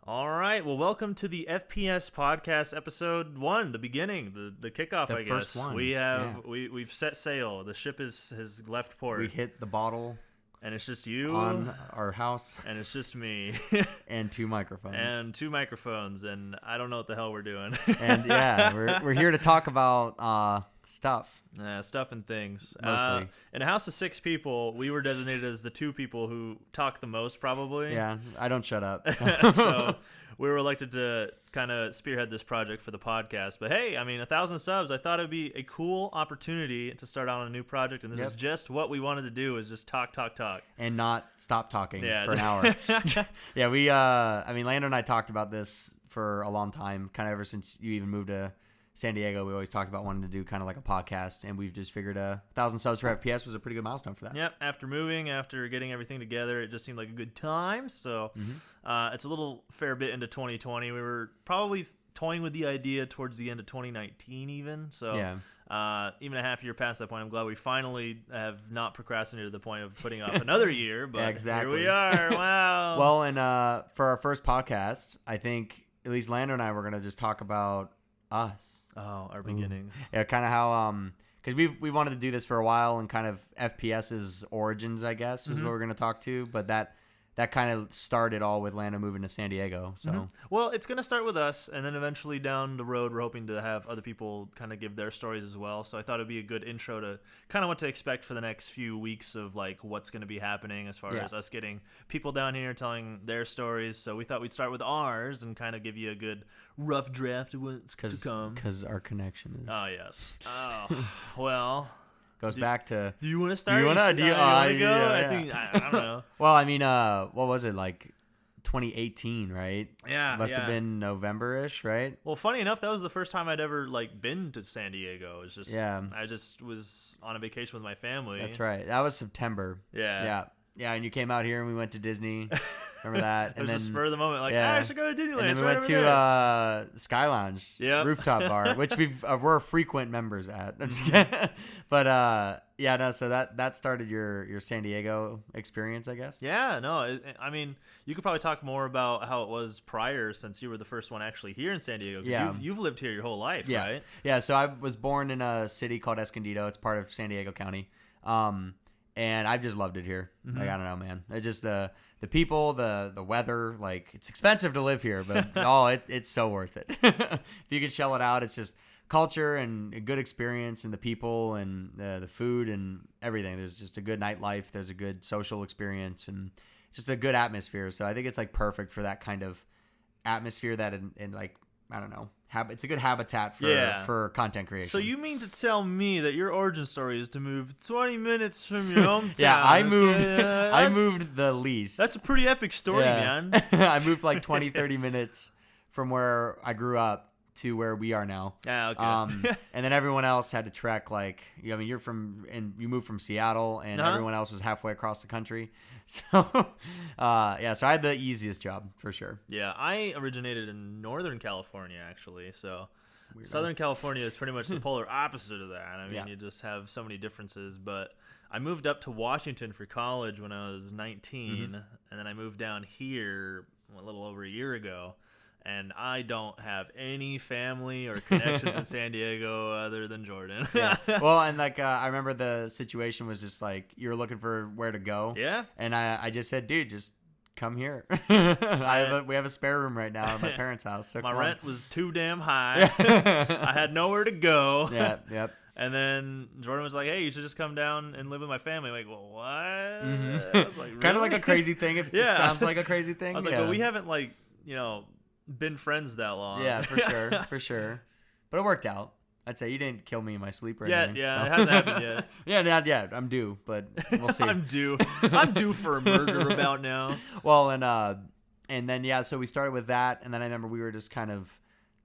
All right. Well, welcome to the FPS Podcast, episode 1, the beginning, the kickoff. I guess first one. We've set sail. The ship has left port. We hit the bottle, and it's just you on our house, and it's just me, and two microphones, and I don't know what the hell we're doing. And yeah, we're here to talk about stuff. Stuff and things. Mostly. In a house of 6 people, we were designated as the 2 people who talk the most, probably. Yeah, I don't shut up. So we were elected to kind of spearhead this project for the podcast. But hey, I mean, 1,000 subs, I thought it would be a cool opportunity to start out on a new project. And this is just what we wanted to do, is just talk. And not stop talking for an hour. Yeah, Landon and I talked about this for a long time, kind of ever since you even moved to San Diego. We always talked about wanting to do kind of like a podcast, and we've just figured 1,000 subs for FPS was a pretty good milestone for that. Yep. After getting everything together, it just seemed like a good time. So it's a little fair bit into 2020. We were probably toying with the idea towards the end of 2019 even. So even a half year past that point, I'm glad we finally have not procrastinated to the point of putting off another year. But exactly. Here we are. Wow. Well, and for our first podcast, I think at least Landon and I were going to just talk about us. Oh, our beginnings. Yeah, kind of how because we wanted to do this for a while, and kind of FPS's origins, I guess, is what we're going to talk to. But that kind of started all with Lando moving to San Diego. So well, it's going to start with us, and then eventually down the road, we're hoping to have other people kind of give their stories as well. So I thought it'd be a good intro to kind of what to expect for the next few weeks of like what's going to be happening as far as us getting people down here telling their stories. So we thought we'd start with ours and kind of give you a good rough draft of what's to come. Because our connection is. Oh yes. Oh well. Goes back to. Do you want to start? Do you want to go? Yeah. I don't know. Well, I mean, what was it, like 2018, right? Yeah. Must have been November-ish, right? Well, funny enough, that was the first time I'd ever like been to San Diego. It's just I just was on a vacation with my family. That's right. That was September. Yeah. Yeah, and you came out here and we went to Disney. Remember that? It was a spur of the moment, like, I should go to Disneyland. And then we went to Sky Lounge, rooftop bar, which we're frequent members at. I'm just kidding. But so that started your San Diego experience, I guess. Yeah, no, I mean, you could probably talk more about how it was prior, since you were the first one actually here in San Diego. Yeah, you've lived here your whole life, right? Yeah. So I was born in a city called Escondido. It's part of San Diego County. And I've just loved it here. Like, I don't know, man. It's just the people, the weather. Like, it's expensive to live here, but it's so worth it. If you can shell it out, it's just culture and a good experience, and the people and the food and everything. There's just a good nightlife. There's a good social experience, and it's just a good atmosphere. So I think it's like perfect for that kind of atmosphere that in like, I don't know. It's a good habitat for content creation. So you mean to tell me that your origin story is to move 20 minutes from your hometown? Yeah, I moved the least. That's a pretty epic story, man. I moved like 20, 30 minutes from where I grew up to where we are now. Yeah, okay. And then everyone else had to trek, like, I mean, you moved from Seattle, and everyone else was halfway across the country. So, so I had the easiest job for sure. Yeah, I originated in Northern California, actually. So Southern California is pretty much the polar opposite of that. I mean, you just have so many differences. But I moved up to Washington for college when I was 19, and then I moved down here a little over a year ago. And I don't have any family or connections in San Diego other than Jordan. Well, and like I remember the situation was just like you were looking for where to go. Yeah. And I just said, dude, just come here. We have a spare room right now at my parents' house. So my rent was too damn high. I had nowhere to go. Yeah. Yep. And then Jordan was like, "Hey, you should just come down and live with my family." I'm like, well, what? I was like, really? Kind of like a crazy thing. It sounds like a crazy thing. I was like, well, we haven't been friends that long. Yeah, for sure. But it worked out. I'd say you didn't kill me in my sleep or anything. Yeah, it hasn't happened yet. Yeah, not yet. I'm due, but we'll see. I'm due for a murder about now. Well, and then so we started with that, and then I remember we were just kind of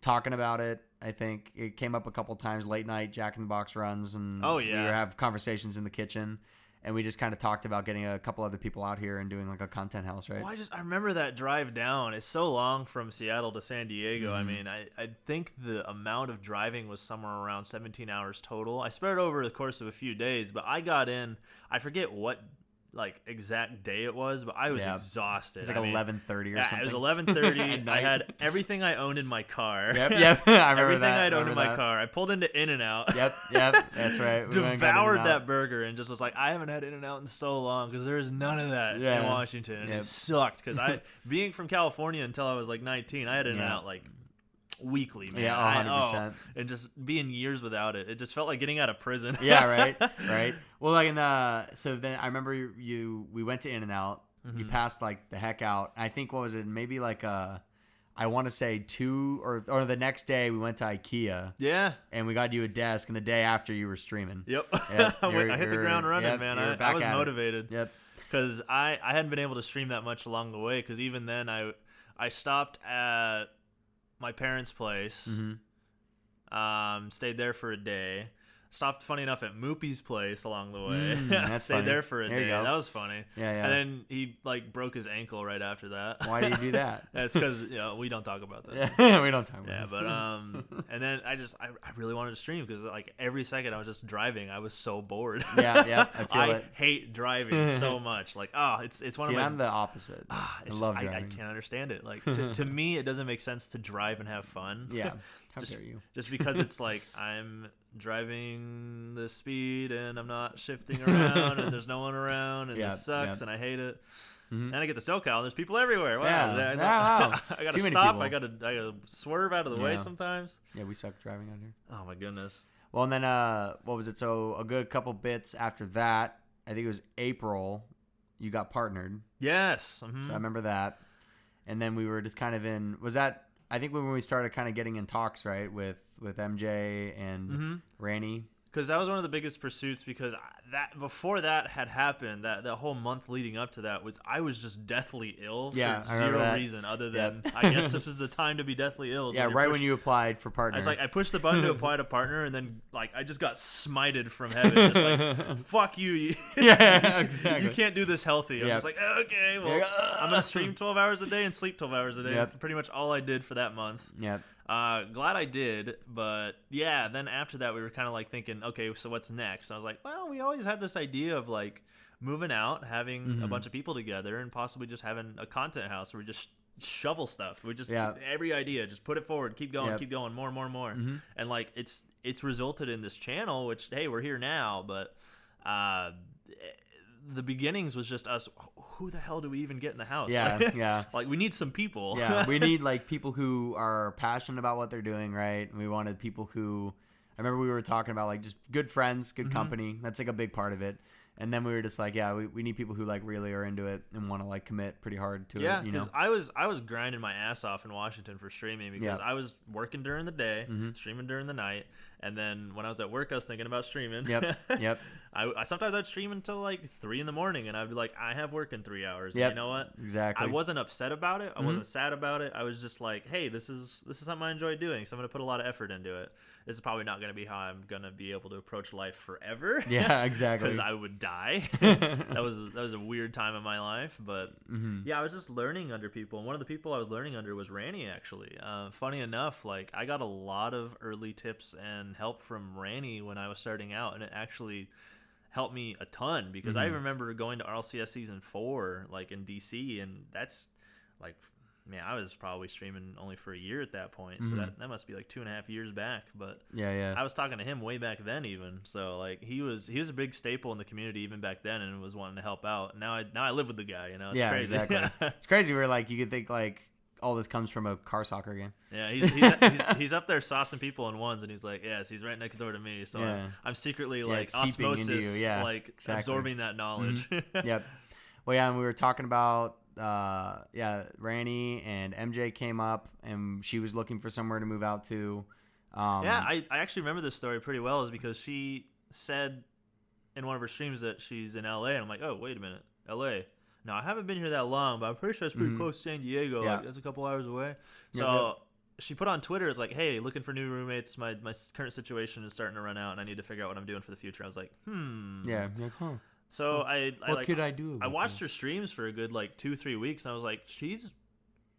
talking about it. I think it came up a couple times late night Jack in the Box runs, and we would have conversations in the kitchen. And we just kind of talked about getting a couple other people out here and doing like a content house, right? Well, I remember that drive down. It's so long from Seattle to San Diego. I mean, I think the amount of driving was somewhere around 17 hours total. I spread it over the course of a few days, but I got in, I forget what like exact day it was, but I was exhausted. It was like 11:30 or something. It was 11:30. I had everything I owned in my car. Yep. I remember everything that. I'd owned in my car. I pulled into In-N-Out. Yep. That's right. Devoured that burger and just was like, I haven't had In-N-Out in so long because there's none of that in Washington. And it sucked because being from California until I was like 19, I had In-N-Out like weekly, man. Yeah, 100%. And just being years without it, it just felt like getting out of prison. Yeah, right. Well, like so then I remember we went to In-N-Out. You passed like the heck out. I think what was it? Maybe like I want to say 2 or the next day we went to IKEA. Yeah. And we got you a desk, and the day after you were streaming. Yep. I hit the ground running, man. I was motivated. Yep. Because I hadn't been able to stream that much along the way. Because even then I stopped at my parents' place, stayed there for a day. Stopped, funny enough, at Moopy's place along the way. That's stayed funny. there for a day. That was funny. Yeah. And then he like broke his ankle right after that. Why did you do that? That's because we don't talk about that. Yeah, we don't talk about that. Yeah, but and then I really wanted to stream because like every second I was just driving, I was so bored. Yeah. I feel it. Hate driving so much. Like it's one of my. I'm the opposite. I love driving. I can't understand it. Like to me, it doesn't make sense to drive and have fun. Yeah. How dare you? Just because it's like I'm driving the speed and I'm not shifting around and there's no one around and this sucks and I hate it. And I get to SoCal and there's people everywhere. Wow. Wow. I gotta stop. I gotta swerve out of the way sometimes. Yeah, we suck driving out here. Oh my goodness. Well, and then what was it? So a good couple bits after that, I think it was April, you got partnered. Yes. So I remember that. And then we were just kind of in, was that, I think when we started kind of getting in talks, right, with MJ and Ranny. Because that was one of the biggest pursuits because that before that had happened, that whole month leading up to that I was just deathly ill for zero reason other than I guess this is the time to be deathly ill. Yeah, right when you applied for partner. I was like, I pushed the button to apply to partner and then like I just got smited from heaven. Just like, fuck you. Yeah, exactly. You can't do this healthy. I'm just like, okay, well, I'm going to stream 12 hours a day and sleep 12 hours a day. That's pretty much all I did for that month. Yep. Glad I did, but yeah, then after that we were kind of like thinking, okay, so what's next? I was like, well, we always had this idea of like moving out, having a bunch of people together, and possibly just having a content house where we just shovel stuff. We just every idea, just put it forward, keep going, more and more. And like it's resulted in this channel, which hey, we're here now, but the beginnings was just us. Who the hell do we even get in the house? Yeah. Like we need some people. Yeah, we need like people who are passionate about what they're doing, right? And we wanted people who, I remember we were talking about like just good friends, good company. That's like a big part of it. And then we were just like, we need people who like really are into it and want to like commit pretty hard to it. Yeah, because I was grinding my ass off in Washington for streaming because I was working during the day, streaming during the night, and then when I was at work, I was thinking about streaming. Yep. I sometimes I'd stream until like 3 a.m. and I'd be like, I have work in 3 hours. Yep. You know what? Exactly. I wasn't upset about it. I wasn't sad about it. I was just like, hey, this is something I enjoy doing, so I'm gonna put a lot of effort into it. This is probably not going to be how I'm going to be able to approach life forever. Yeah, exactly. Because I would die. That was a weird time in my life. But yeah, I was just learning under people. And one of the people I was learning under was Ranny, actually. Funny enough, like I got a lot of early tips and help from Ranny when I was starting out. And it actually helped me a ton because I remember going to RLCS Season 4 like in DC. And that's like... Man, I was probably streaming only for a year at that point, so that must be like 2.5 years back. But yeah, I was talking to him way back then, even. So like he was a big staple in the community even back then, and was wanting to help out. Now I live with the guy, you know. It's crazy. Exactly. It's crazy. Where like you could think like all this comes from a car soccer game. Yeah, he's up there saucing people in ones, and he's like, yes, he's right next door to me. So I'm secretly like osmosis, like absorbing that knowledge. Yep. Well, yeah, and we were talking about. Ranny and MJ came up and she was looking for somewhere to move out to. I actually remember this story pretty well is because she said in one of her streams that she's in LA and I'm like, oh, wait a minute, LA. Now, I haven't been here that long, but I'm pretty sure it's pretty close to San Diego. Yeah. Like, that's a couple hours away. So she put on Twitter, it's like, hey, looking for new roommates. My current situation is starting to run out and I need to figure out what I'm doing for the future. I was like, Yeah, like, huh. So what could I do? I watched her streams for a good like 2-3 weeks, and I was like, she's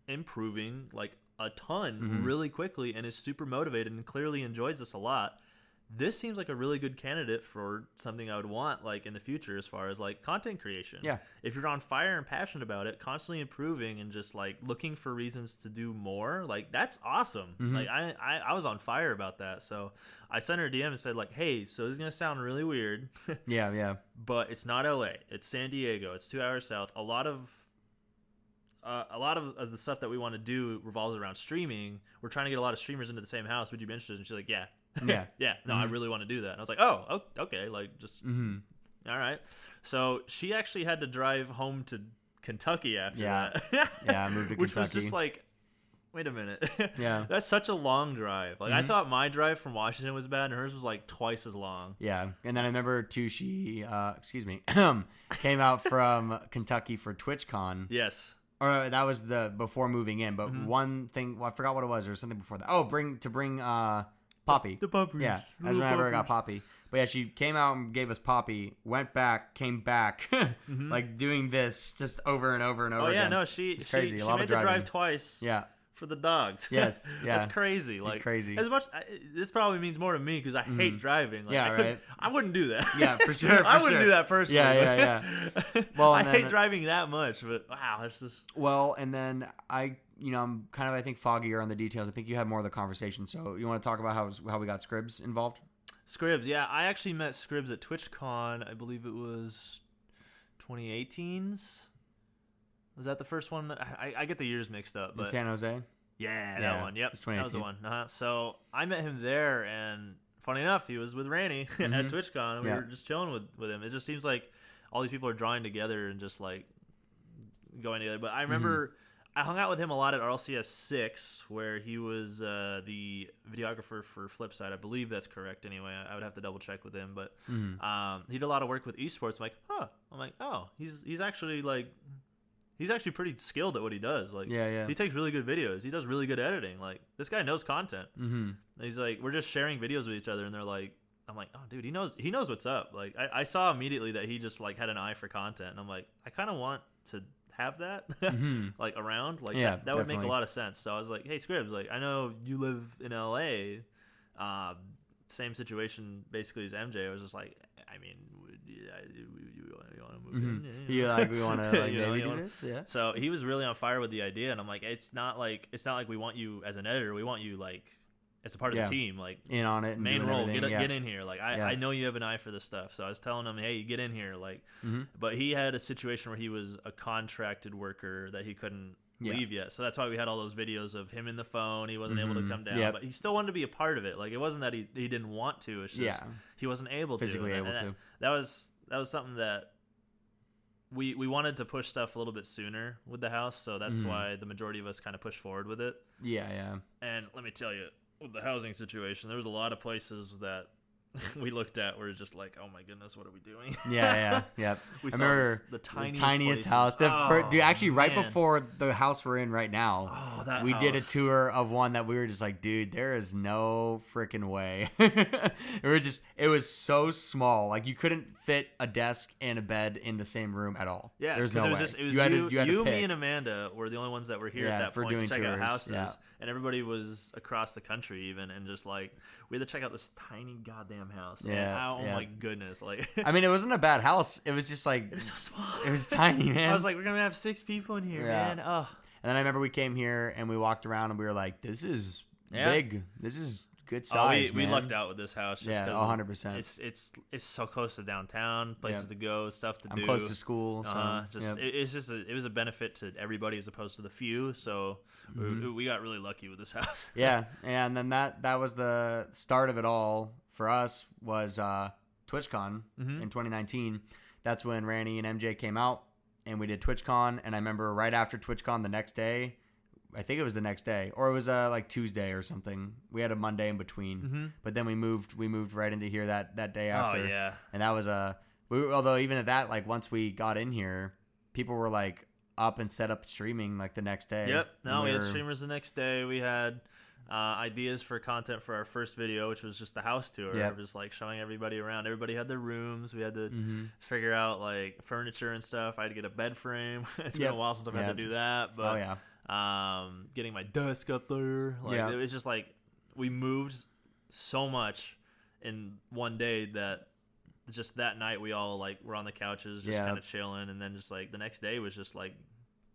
improving like a ton really quickly, and is super motivated and clearly enjoys this a lot. this seems like a really good candidate for something I would want like in the future as far as like content creation. Yeah. If you're on fire and passionate about it, constantly improving and just like looking for reasons to do more, like that's awesome. Like I was on fire about that. So I sent her a DM and said like, hey, so this is going to sound really weird. Yeah. But it's not LA. It's San Diego. It's 2 hours south. A lot of the stuff that we want to do revolves around streaming. We're trying to get a lot of streamers into the same house. Would you be interested? And she's like, yeah. Yeah. No, I really want to do that. And I was like, oh, okay. Like, just all right. So she actually had to drive home to Kentucky after that. Yeah, I moved to Kentucky. Which was just like, wait a minute. Yeah. That's such a long drive. Like, I thought my drive from Washington was bad, and hers was like twice as long. Yeah. And then I remember too, she, came out from Kentucky for TwitchCon. Yes. Or that was the before moving in. But one thing, I forgot what it was. There was something before that. Oh, bring Poppy. The puppy. Yeah, that's whenever I got Poppy. But yeah, she came out and gave us Poppy, went back, came back, like doing this just over and over and over again. Oh, yeah, no, it's crazy. She a lot made of the driving. drive twice. Yeah. For the dogs. Yes, yeah. That's crazy. Like crazy. As much, this probably means more to me because I hate driving. Like, right. I wouldn't do that. Yeah, for sure. I wouldn't do that personally. Yeah. Well, I hate driving that much, but wow, that's just. Well, and then I'm kind of, I think, foggier on the details. I think you had more of the conversation. So you want to talk about how we got Scribs involved? Scribs, yeah. I actually met Scribs at TwitchCon. I believe it was 2018's. Was that the first one? I get the years mixed up. But in San Jose? Yeah, that one. Yep, that was the one. So I met him there, and funny enough, he was with Ranny at TwitchCon, and we were just chilling with him. It just seems like all these people are drawing together and just like going together. But I remember I hung out with him a lot at RLCS 6, where he was the videographer for Flipside. I believe that's correct. Anyway, I would have to double check with him, but he did a lot of work with esports. I'm like, oh, he's actually like. He's actually pretty skilled at what he does. Like, he takes really good videos. He does really good editing. Like, this guy knows content. He's like, we're just sharing videos with each other, and they're like, I'm like, oh, dude, he knows what's up. Like, I saw immediately that he just like had an eye for content, and I'm like, I kind of want to have that like around. Like, that would make a lot of sense. So I was like, hey, Scribs, like, I know you live in LA. Same situation basically as MJ. I was just like, I mean, you want to move in? We want to like maybe do this. Yeah. So he was really on fire with the idea, and I'm like, it's not like we want you as an editor. We want you like as a part of the team, like in on it, and main role. Get everything. in here. Like I know you have an eye for this stuff. So I was telling him, hey, get in here. Like, but he had a situation where he was a contracted worker that he couldn't leave yet. So that's why we had all those videos of him in the phone. He wasn't able to come down, but he still wanted to be a part of it. Like, it wasn't that he didn't want to. It's just he wasn't able to. Physically able to. That was something that we wanted to push stuff a little bit sooner with the house. So that's why the majority of us kind of pushed forward with it. Yeah. And let me tell you, with the housing situation, there was a lot of places that we looked at were just like, oh my goodness, what are we doing? Yeah. I remember the tiniest house. Dude, actually, right before the house we're in right now, we did a tour of one that we were just like, dude, there is no freaking way. It was so small, like you couldn't fit a desk and a bed in the same room at all. Yeah, there's no way. You had to me, and Amanda were the only ones that were here at that point to check out houses. Yeah. And everybody was across the country even, and just like we had to check out this tiny goddamn house. Yeah. Oh my goodness! Like, I mean, it wasn't a bad house. It was just like it was so small. It was tiny, man. I was like, we're gonna have 6 people in here, man. Oh. And then I remember we came here and we walked around and we were like, this is big. This is good size. We lucked out with this house. Just 100%. It's so close to downtown, places to go, stuff to do. I'm close to school, so it was a benefit to everybody as opposed to the few. So we got really lucky with this house. Yeah, and then that was the start of it all for us. Was TwitchCon in 2019. That's when Ranny and MJ came out, and we did TwitchCon. And I remember right after TwitchCon, the next day. I think it was the next day, or it was like Tuesday or something. We had a Monday in between, but then we moved right into here that day after. Oh yeah, and that was although even at that, like once we got in here, people were like up and set up streaming like the next day. Yep. No, we had streamers the next day. We had ideas for content for our first video, which was just the house tour. Yep. Just like showing everybody around. Everybody had their rooms. We had to figure out like furniture and stuff. I had to get a bed frame. It's been a while since I've had to do that, but getting my desk up there, like it was just like we moved so much in one day that just that night we all like were on the couches just kind of chilling, and then just like the next day was just like,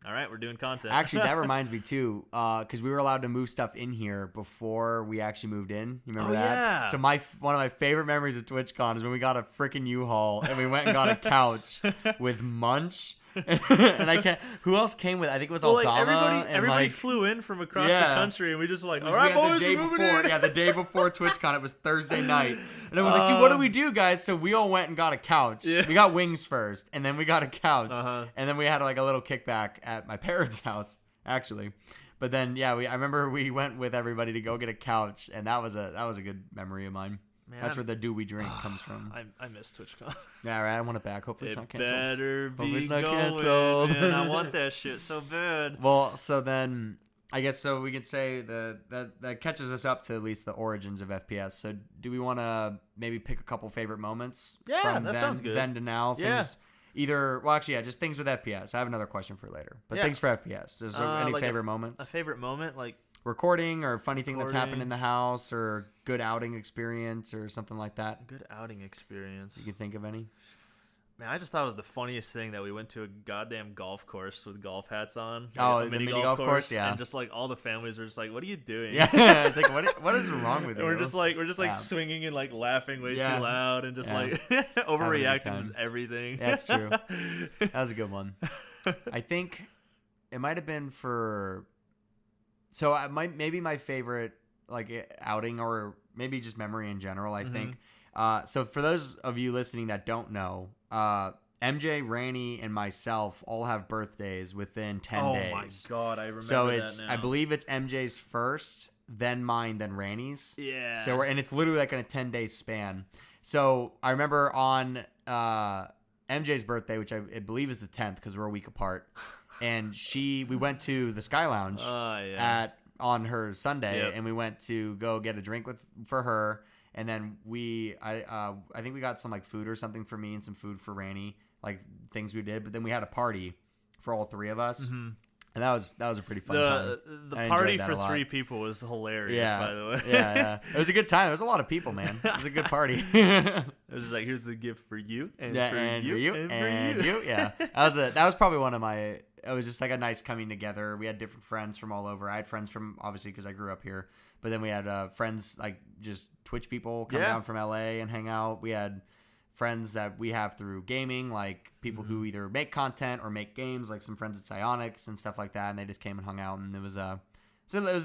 all right, we're doing content. Actually, that reminds me too, because we were allowed to move stuff in here before we actually moved in. You remember that? Yeah. So one of my favorite memories of TwitchCon is when we got a freaking U-Haul and we went and got a couch with Munch. And I can't. Who else came with? I think it was Aldama. Everybody flew in from across the country, and we just like, all right, boys, we're moving in. Yeah, the day before TwitchCon, it was Thursday night, and I was like, dude, what do we do, guys? So we all went and got a couch. Yeah. We got wings first, and then we got a couch, and then we had like a little kickback at my parents' house, actually. But then, I remember we went with everybody to go get a couch, and that was a good memory of mine. Man, that's where the "do we drink" comes from. I miss TwitchCon. Yeah, right. I want it back. Hopefully, it's not canceled. Better be canceled. Man, I want that shit so bad. Well, so then I guess we could say that catches us up to at least the origins of FPS. So, do we want to maybe pick a couple favorite moments? Yeah, from that sounds good. Then to now. Things just things with FPS. I have another question for later, but things for FPS. Just any like favorite moments? A favorite moment, like. Recording or funny thing that's happened in the house or good outing experience or something like that. Good outing experience. You can think of any? Man, I just thought it was the funniest thing that we went to a goddamn golf course with golf hats on. Oh, the mini golf course, yeah. And just like all the families were just like, "What are you doing?" Yeah, it's like, what is wrong with you? We're just like swinging and like laughing way too loud and just like overreacting to everything. Yeah, that's true. That was a good one. I think it might have been for. So maybe my favorite like outing or maybe just memory in general, I think. So for those of you listening that don't know, MJ, Ranny, and myself all have birthdays within 10 days. Oh my God, I remember that now. I believe it's MJ's first, then mine, then Ranny's. Yeah. So and it's literally like in a 10-day span. So I remember on MJ's birthday, which I believe is the 10th because we're a week apart. And we went to the Sky Lounge on her Sunday, and we went to go get a drink for her, and then I think we got some like food or something for me and some food for Ranny, like things we did. But then we had a party for all three of us, and that was a pretty fun time. The party for 3 people was hilarious, by the way. Yeah, it was a good time. It was a lot of people, man. It was a good party. It was just like, here's the gift for you, and for you. Yeah, that was probably one of my. It was just like a nice coming together. We had different friends from all over. I had friends from, obviously, because I grew up here. But then we had friends, like just Twitch people come down from LA and hang out. We had friends that we have through gaming, like people who either make content or make games, like some friends at Psyonix and stuff like that. And they just came and hung out. And it was a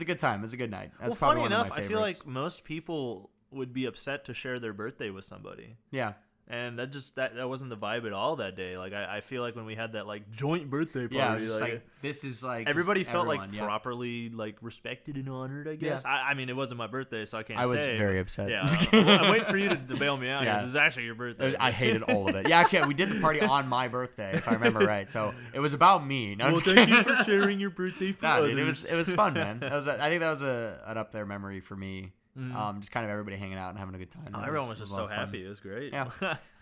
good time. It was a good night. That's probably funny one enough, of my favorites. I feel like most people would be upset to share their birthday with somebody. Yeah. And that wasn't the vibe at all that day. Like I feel like when we had that like joint birthday party, yeah, it was just like this is like everybody felt like properly like respected and honored. I guess. Yeah. I mean, it wasn't my birthday, so I can't. I was very upset. Yeah, I'm waiting for you to bail me out. Yeah. It was actually your birthday. I hated all of it. Yeah, actually, we did the party on my birthday, if I remember right. So it was about me. No, thank you for sharing your birthday for others. Dude, it was fun, man. I think that was an up there memory for me. Just kind of everybody hanging out and having a good time. Everyone was just so happy. It was great. Yeah,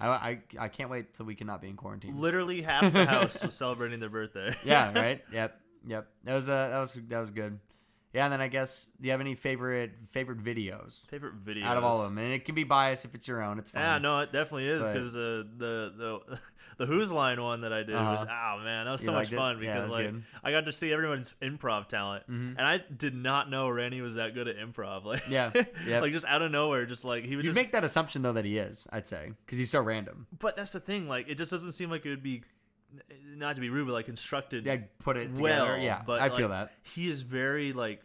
I can't wait till we cannot be in quarantine. Literally half the house was celebrating their birthday. Yeah, right. Yep. That was good. Yeah, and then I guess, do you have any favorite videos? Favorite videos out of all of them, and it can be biased if it's your own. It's fine. Yeah, no, it definitely is because the Who's Line one that I did was man, that was so much fun because good. I got to see everyone's improv talent, and I did not know Randy was that good at improv. Like like just out of nowhere, just like he would. You make that assumption though that he is, I'd say, because he's so random. But that's the thing, like it just doesn't seem like it would be. Not to be rude, but like constructed. Yeah, put it together. Yeah, but I feel that he is very like.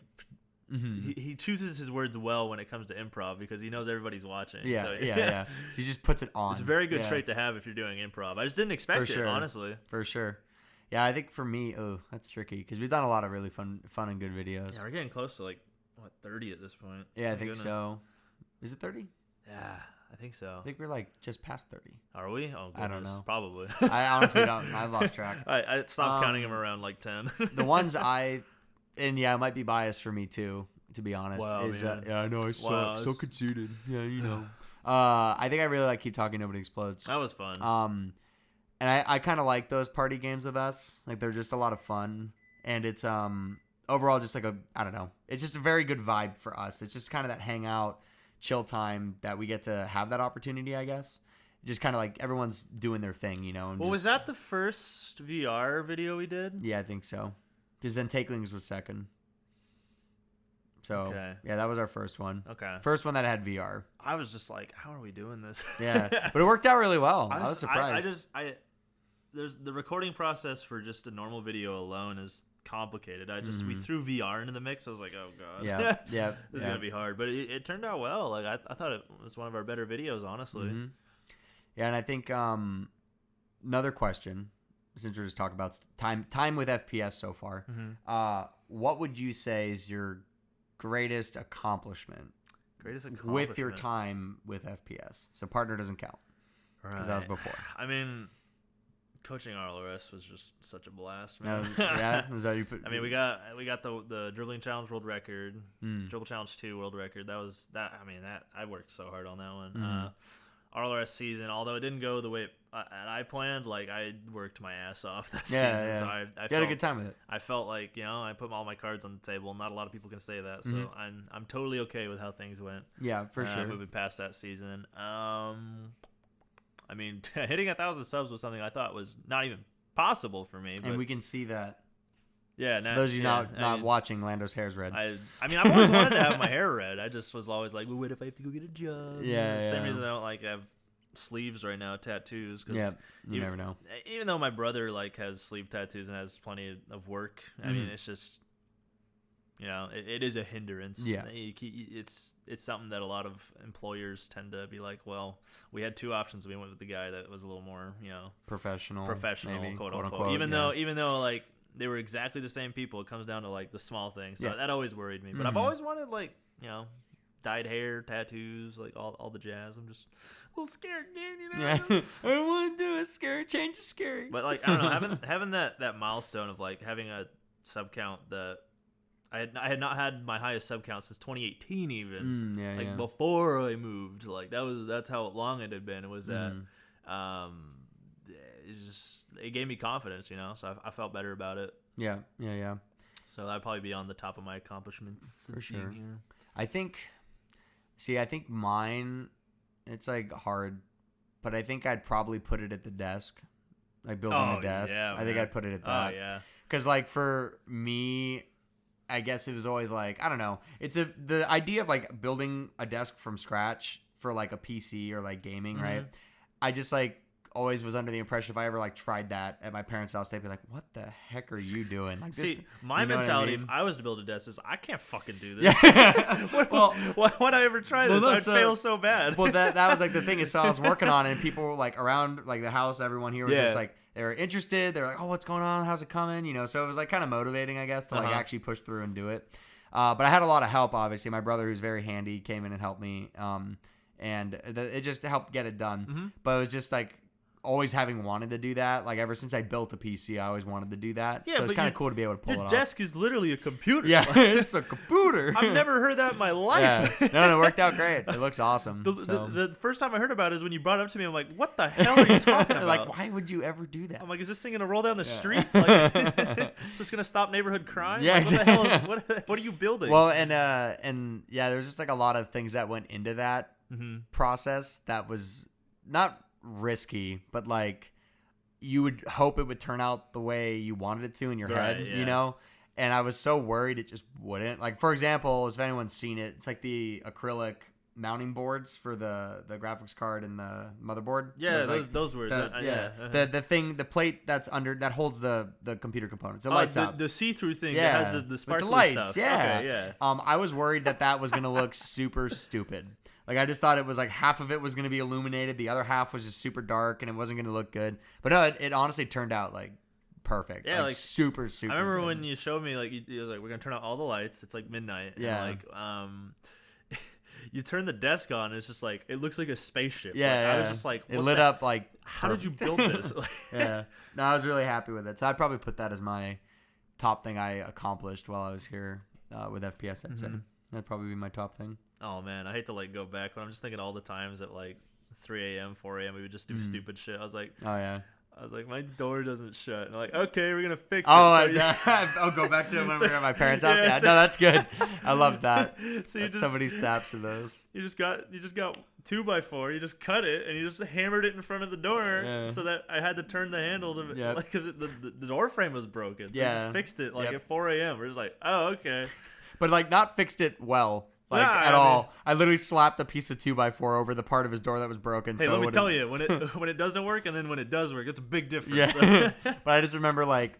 He chooses his words well when it comes to improv because he knows everybody's watching. Yeah, so, So he just puts it on. It's a very good trait to have if you're doing improv. I just didn't expect it, honestly. For sure. Yeah, I think for me, that's tricky because we've done a lot of really fun and good videos. Yeah, we're getting close to like 30 at this point. Yeah, I think so. Is it 30? Yeah. I think so. I think we're like just past 30. Are we? Oh, goodness. I don't know. Probably. I honestly don't. I lost track. I stopped counting them around like 10. The ones it might be biased for me too, to be honest. Wow, yeah, I know I suck. So conceited. Yeah, you know. I think I really like Keep Talking Nobody Explodes. That was fun. And I kind of like those party games with us. Like they're just a lot of fun, and it's overall just like I don't know. It's just a very good vibe for us. It's just kind of that hangout. chill time that we get to have that opportunity, I guess. Just kind of like everyone's doing their thing, you know. And was that the first VR video we did? Yeah, I think so. Because then Takelings was second. So, yeah, that was our first one. Okay. First one that had VR. I was just like, how are we doing this? Yeah, but it worked out really well. I was surprised. There's the recording process for just a normal video alone is complicated. We threw VR into the mix. I was like, oh god, yeah, this is gonna be hard. But it turned out well. Like I thought it was one of our better videos, honestly. Mm-hmm. Yeah, and I think another question, since we're just talking about time with FPS so far, what would you say is your greatest accomplishment with your time with FPS? So partner doesn't count, because that was before. I mean, coaching RLRS was just such a blast, man. Is that you put? I mean, we got the dribbling challenge world record, dribble challenge 2 world record. That was that. I mean, that I worked so hard on that one. RLRS season, although it didn't go the way I planned, like I worked my ass off that season. Yeah. So I had a good time with it. I felt like, you know, I put all my cards on the table. Not a lot of people can say that, so I'm totally okay with how things went. Yeah, for sure. Moving past that season, I mean, hitting 1,000 subs was something I thought was not even possible for me. And we can see that. Yeah, for those of you not watching, Lando's hair's red. I mean, I've always wanted to have my hair red. I just was always like, well, what if I have to go get a job? Yeah, Same reason I don't like have sleeves right now, tattoos. Cause you never know. Even though my brother like has sleeve tattoos and has plenty of work, I mean, it's just, you know, it is a hindrance. Yeah, it's something that a lot of employers tend to be like, well, we had 2 options. We went with the guy that was a little more, you know, professional, maybe, quote unquote. Even though like they were exactly the same people, it comes down to like the small things. So that always worried me. But I've always wanted, like, you know, dyed hair, tattoos, like all the jazz. I'm just a little scared, man. You know, I want to do it. Scary, change is scary. But like, I don't know, having that milestone of like having a sub count that I had not had my highest sub count since 2018, even before I moved. Like that's how long it had been. It was that. It gave me confidence, you know, so I felt better about it. Yeah. So that'd probably be on the top of my accomplishments. For sure. I think mine, it's like hard, but I think I'd probably put it at the desk, like building a desk. Yeah, I think I'd put it at that. Oh, yeah. Because like for me, I guess it was always like, I don't know. The idea of like building a desk from scratch for like a PC or like gaming, right? I just like always was under the impression if I ever like tried that at my parents' house, they'd be like, "What the heck are you doing?" Like, see, my mentality, if I was to build a desk, is I can't fucking do this. Why would I ever try this? I'd fail so bad. Well, that was like the thing is, so I was working on it, and people were like around like the house, everyone here was just like they were interested. They're like, "Oh, what's going on? How's it coming?" You know, so it was like kind of motivating, I guess, to like actually push through and do it. But I had a lot of help. Obviously, my brother, who's very handy, came in and helped me, and it just helped get it done. But it was just like, always having wanted to do that, like ever since I built a PC, I always wanted to do that. Yeah, so it's kind of cool to be able to pull it off. Your desk is literally a computer. Yeah, it's a computer. I've never heard that in my life. Yeah. No, it worked out great. It looks awesome. The first time I heard about it is when you brought it up to me. I'm like, what the hell are you talking about? Like, why would you ever do that? I'm like, is this thing gonna roll down the street? Like, is this gonna stop neighborhood crime? Yeah, like, exactly. What the hell what are you building? Well, and yeah, there's just like a lot of things that went into that process that was not risky, but like, you would hope it would turn out the way you wanted it to in your head, you know? And I was so worried it just wouldn't. Like, for example, if anyone's seen it, it's like the acrylic mounting boards for the graphics card and the motherboard. Yeah, those words. The plate that's under, that holds the computer components. It lights up. The see-through thing that has the sparkly lights, stuff. Yeah. Okay, yeah. I was worried that was going to look super stupid. Like, I just thought it was like half of it was going to be illuminated. The other half was just super dark and it wasn't going to look good. But no, it honestly turned out like perfect. Yeah, like super, super I remember good. When you showed me, like, it was like, we're going to turn out all the lights. It's like midnight. Yeah. And like, you turn the desk on and it's just like, it looks like a spaceship. Yeah, like, yeah. I was just like, it lit up like, how did you build this? Yeah. No, I was really happy with it. So I'd probably put that as my top thing I accomplished while I was here with FPS, I'd say. That'd probably be my top thing. Oh man, I hate to like go back, but I'm just thinking all the times at like 3 a.m., 4 a.m. we would just do stupid shit. I was like, oh yeah, I was like, my door doesn't shut. And they're like, okay, we're gonna fix it. I'll go back to when we were at my parents' house. Yeah, no, that's good. I love that. So so many snaps of those. You just got 2x4. You just cut it and you just hammered it in front of the door, so that I had to turn the handle to because the door frame was broken. So I just fixed it at 4 a.m. We're just like, oh, okay, but like not fixed it well. At all. I literally slapped a piece of 2x4 over the part of his door that was broken. Hey, so let me tell you, when it doesn't work and then when it does work, it's a big difference. Yeah. But I just remember at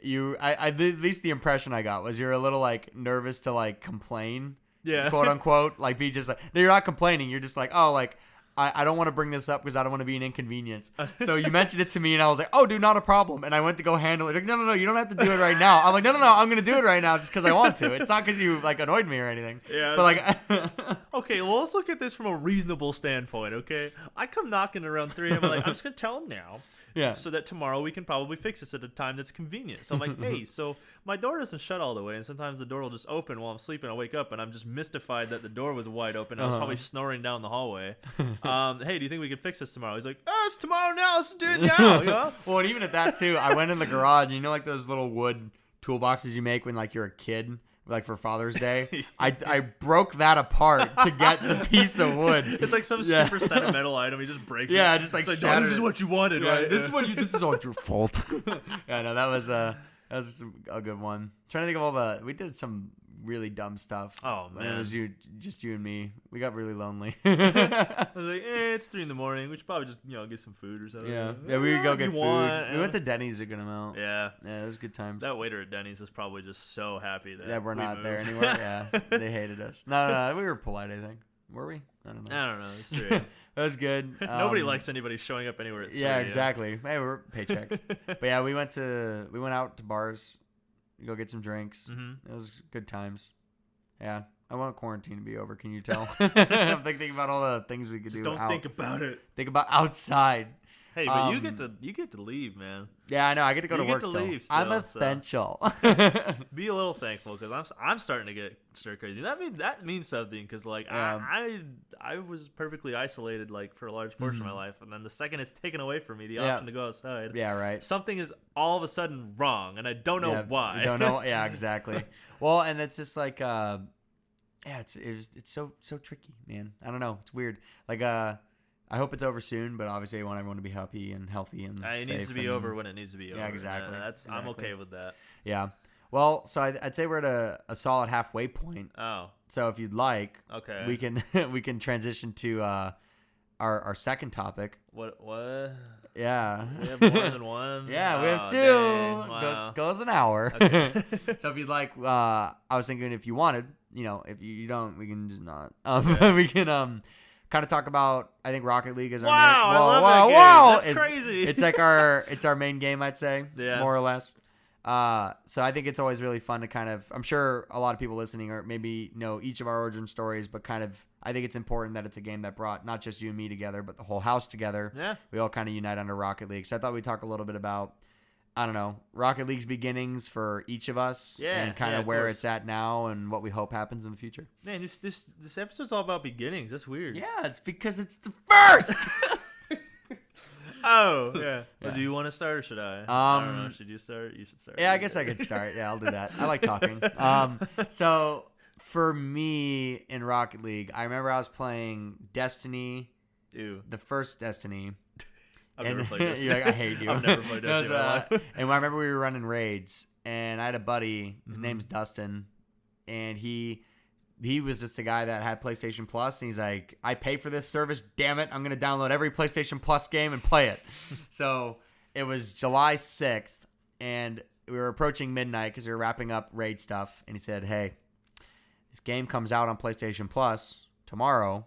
least the impression I got was you're a little like nervous to like complain, quote unquote, like be just like, no, you're not complaining. You're just like, oh, like I don't want to bring this up because I don't want to be an inconvenience. So you mentioned it to me and I was like, oh, dude, not a problem. And I went to go handle it. Like, no, you don't have to do it right now. I'm like, no, I'm going to do it right now just because I want to. It's not because you like annoyed me or anything. Yeah. But like, okay, well, let's look at this from a reasonable standpoint, okay? I come knocking around 3 a.m. I'm like, I'm just going to tell him now. Yeah. So that tomorrow we can probably fix this at a time that's convenient. So I'm like, hey, so my door doesn't shut all the way, and sometimes the door will just open while I'm sleeping. I wake up and I'm just mystified that the door was wide open. I was probably snoring down the hallway. Hey, do you think we can fix this tomorrow? He's like, oh, it's tomorrow now. Let's do it now. You know? Well, and even at that too, I went in the garage. You know, like those little wood toolboxes you make when like you're a kid. Like for Father's Day, I broke that apart to get the piece of wood. It's like some super sentimental item. He just breaks it. Yeah, just like, no, this is what you wanted, right? This is all your fault. Yeah, no, that was a good one. I'm trying to think of all we did some really dumb stuff. Oh man, it was just you and me. We got really lonely. I was like, it's 3 a.m. We should probably just get some food or something. Yeah, we would go get food. We went to Denny's a good amount. Yeah, it was good times. That waiter at Denny's is probably just so happy that we're not moved. there anymore. Yeah, they hated us. No, we were polite. I think. Were we? I don't know. It's true. That was good. Nobody likes anybody showing up anywhere at 3 Yeah, exactly. Hey, we're paychecks. But yeah, we went out to bars, go get some drinks. Mm-hmm. It was good times. Yeah, I want quarantine to be over. Can you tell? I'm thinking about all the things we could just do. Don't think about it. Think about outside. Hey, but you get to leave, man. Yeah, I know. I get to go to work still. I'm essential. So. Be a little thankful because I'm starting to get stir crazy. That means something because like I was perfectly isolated like for a large portion of my life, and then the second it's taken away from me the option to go outside. Yeah, right. Something is all of a sudden wrong, and I don't know why. You don't know. Yeah, exactly. Well, and it's just like it's so tricky, man. I don't know. It's weird. Like I hope it's over soon, but obviously I want everyone to be happy and healthy and it needs to be over when it needs to be over. Yeah, exactly. I'm okay with that. Yeah. Well, so I'd say we're at a solid halfway point. Oh. So if you'd like, okay, we can transition to our second topic. What? Yeah. We have more than one? Yeah, we have two. Dang. Wow. Goes an hour. Okay. So if you'd like, I was thinking if you wanted, if you don't, we can just not. Okay. We can kind of talk about, I think Rocket League is our main. Whoa, I love that game. That's crazy. It's like our main game, I'd say, more or less. So I think it's always really fun to kind of, I'm sure a lot of people listening or maybe know each of our origin stories, but kind of, I think it's important that it's a game that brought not just you and me together, but the whole house together. Yeah. We all kind of unite under Rocket League. So I thought we'd talk a little bit about, I don't know, Rocket League's beginnings for each of us and kind of where it's at now and what we hope happens in the future. Man, this episode's all about beginnings. That's weird. Yeah, it's because it's the first. Oh, yeah. Well, do you want to start or should I? I don't know. Should you start? You should start. Yeah, I guess I could start. Yeah, I'll do that. I like talking. So for me in Rocket League, I remember I was playing Destiny. Ew. The first Destiny. I've never played Destiny. You're like, I hate you. I've never played Destiny in my life. And I remember we were running raids, and I had a buddy. His name's Dustin, and he was just a guy that had PlayStation Plus, and he's like, I pay for this service, damn it, I'm going to download every PlayStation Plus game and play it. So it was July 6th, and we were approaching midnight because we were wrapping up raid stuff, and he said, hey, this game comes out on PlayStation Plus tomorrow,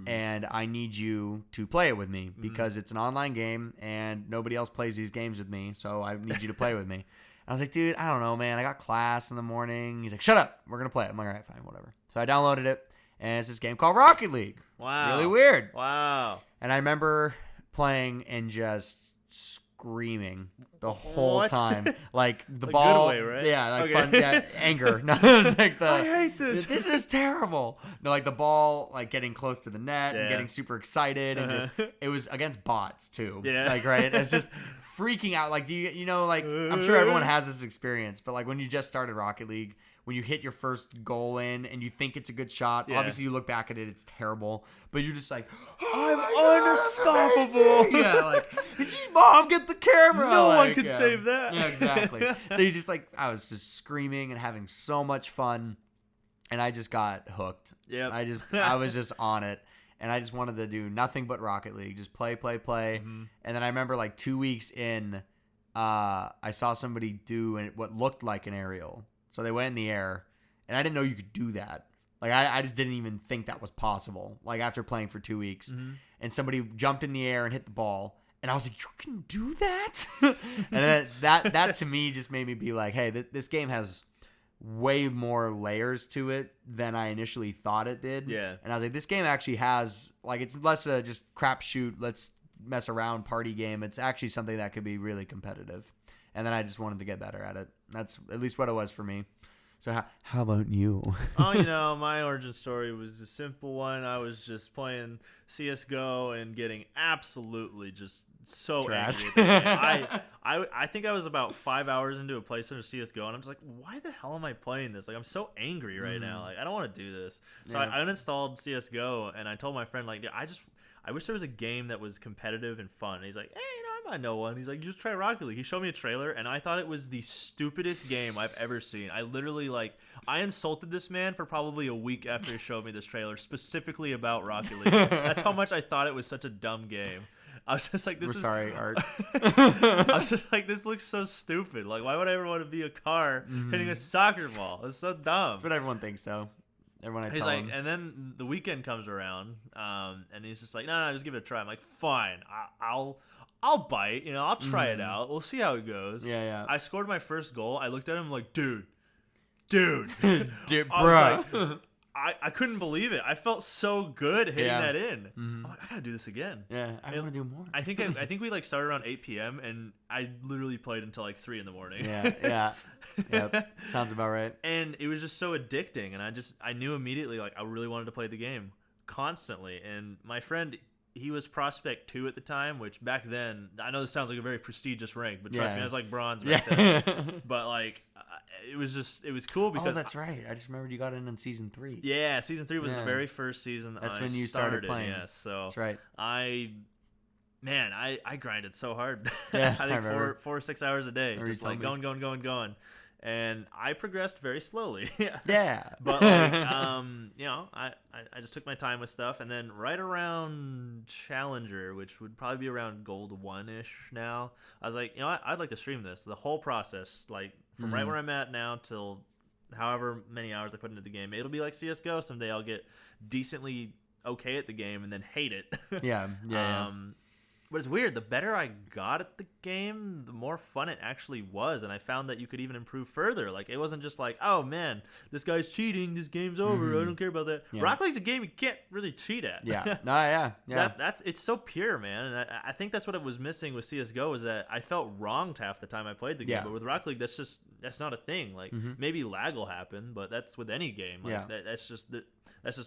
and I need you to play it with me because it's an online game, and nobody else plays these games with me, so I need you to play with me. I was like, dude, I don't know, man. I got class in the morning. He's like, shut up. We're going to play it. I'm like, all right, fine, whatever. So I downloaded it, and it's this game called Rocket League. Wow. Really weird. Wow. And I remember playing and just screaming the whole time. Like the Like ball, good way, right? yeah, like Okay. fun, yeah, anger. No, it was like I hate this. This is terrible. No, like the ball, like getting close to the net and Yeah. getting super excited, and just it was against bots too. Yeah. Like right, it's just freaking out. Like you know, like I'm sure everyone has this experience, but like when you just started Rocket League. When you hit your first goal in and you think it's a good shot, obviously you look back at it, it's terrible. But you're just like, I'm unstoppable. Yeah, like, Mom, get the camera. No like, one can save that. Yeah, exactly. So you just like, I was just screaming and having so much fun, and I just got hooked. Yep. I was just on it, and I just wanted to do nothing but Rocket League, just play. Mm-hmm. And then I remember like 2 weeks in, I saw somebody do what looked like an aerial. So they went in the air, and I didn't know you could do that. Like, I just didn't even think that was possible, like, after playing for 2 weeks. Mm-hmm. And somebody jumped in the air and hit the ball, and I was like, you can do that? And then that to me just made me be like, hey, this game has way more layers to it than I initially thought it did. Yeah. And I was like, this game actually has, like, it's less a just crapshoot, let's mess around party game. It's actually something that could be really competitive. And then I just wanted to get better at it. That's at least what it was for me. So how about you? Oh, my origin story was a simple one. I was just playing CSGO and getting absolutely just so Trash. angry at the game. I think I was about 5 hours into a playthrough of CSGO, and I'm just like, why the hell am I playing this? Like, I'm so angry right now. Like, I don't want to do this. So I uninstalled CSGO, and I told my friend, like, I wish there was a game that was competitive and fun. And he's like, hey, I know one. He's like, you just try Rocket League. He showed me a trailer, and I thought it was the stupidest game I've ever seen. I literally, I insulted this man for probably a week after he showed me this trailer, specifically about Rocket League. That's how much I thought it was such a dumb game. I was just like, We're sorry, Art. I was just like, this looks so stupid. Like, why would I ever want to be a car hitting a soccer ball? It's so dumb. That's what everyone thinks, though. Everyone He's like, and then the weekend comes around, and he's just like, no, just give it a try. I'm like, fine, I'll bite, I'll try it out. We'll see how it goes. Yeah. I scored my first goal. I looked at him like, dude, dude, I was like, I couldn't believe it. I felt so good hitting that in. Mm-hmm. I'm like, I gotta do this again. Yeah, I want to do more. I think we started around 8 p.m. and I literally played until like 3 in the morning. Yeah. Yep. Sounds about right. And it was just so addicting, and I knew immediately, like, I really wanted to play the game constantly. And my friend, he was Prospect 2 at the time, which back then, I know this sounds like a very prestigious rank, but trust me, I was like bronze back then. But like, it was cool because that's right. I just remembered you got in season 3. Yeah, season 3 was the very first season. That's when you started playing. Yes, so that's right. I grinded so hard. Yeah, I think 4 or 6 hours a day, just like going. And I progressed very slowly. Yeah. But like, I just took my time with stuff, and then right around Challenger, which would probably be around Gold 1-ish now, I was like, I'd like to stream this, the whole process, like from right where I'm at now till however many hours I put into the game. It'll be like CSGO. Someday I'll get decently okay at the game and then hate it. Yeah. But it's weird. The better I got at the game, the more fun it actually was. And I found that you could even improve further. Like, it wasn't just like, oh, man, this guy's cheating. This game's over. I don't care about that. Yeah. Rocket League's a game you can't really cheat at. Yeah. Yeah. It's so pure, man. And I think that's what it was missing with CSGO, is that I felt wronged half the time I played the game. Yeah. But with Rocket League, that's not a thing. Like, maybe lag will happen, but that's with any game. Like, that's just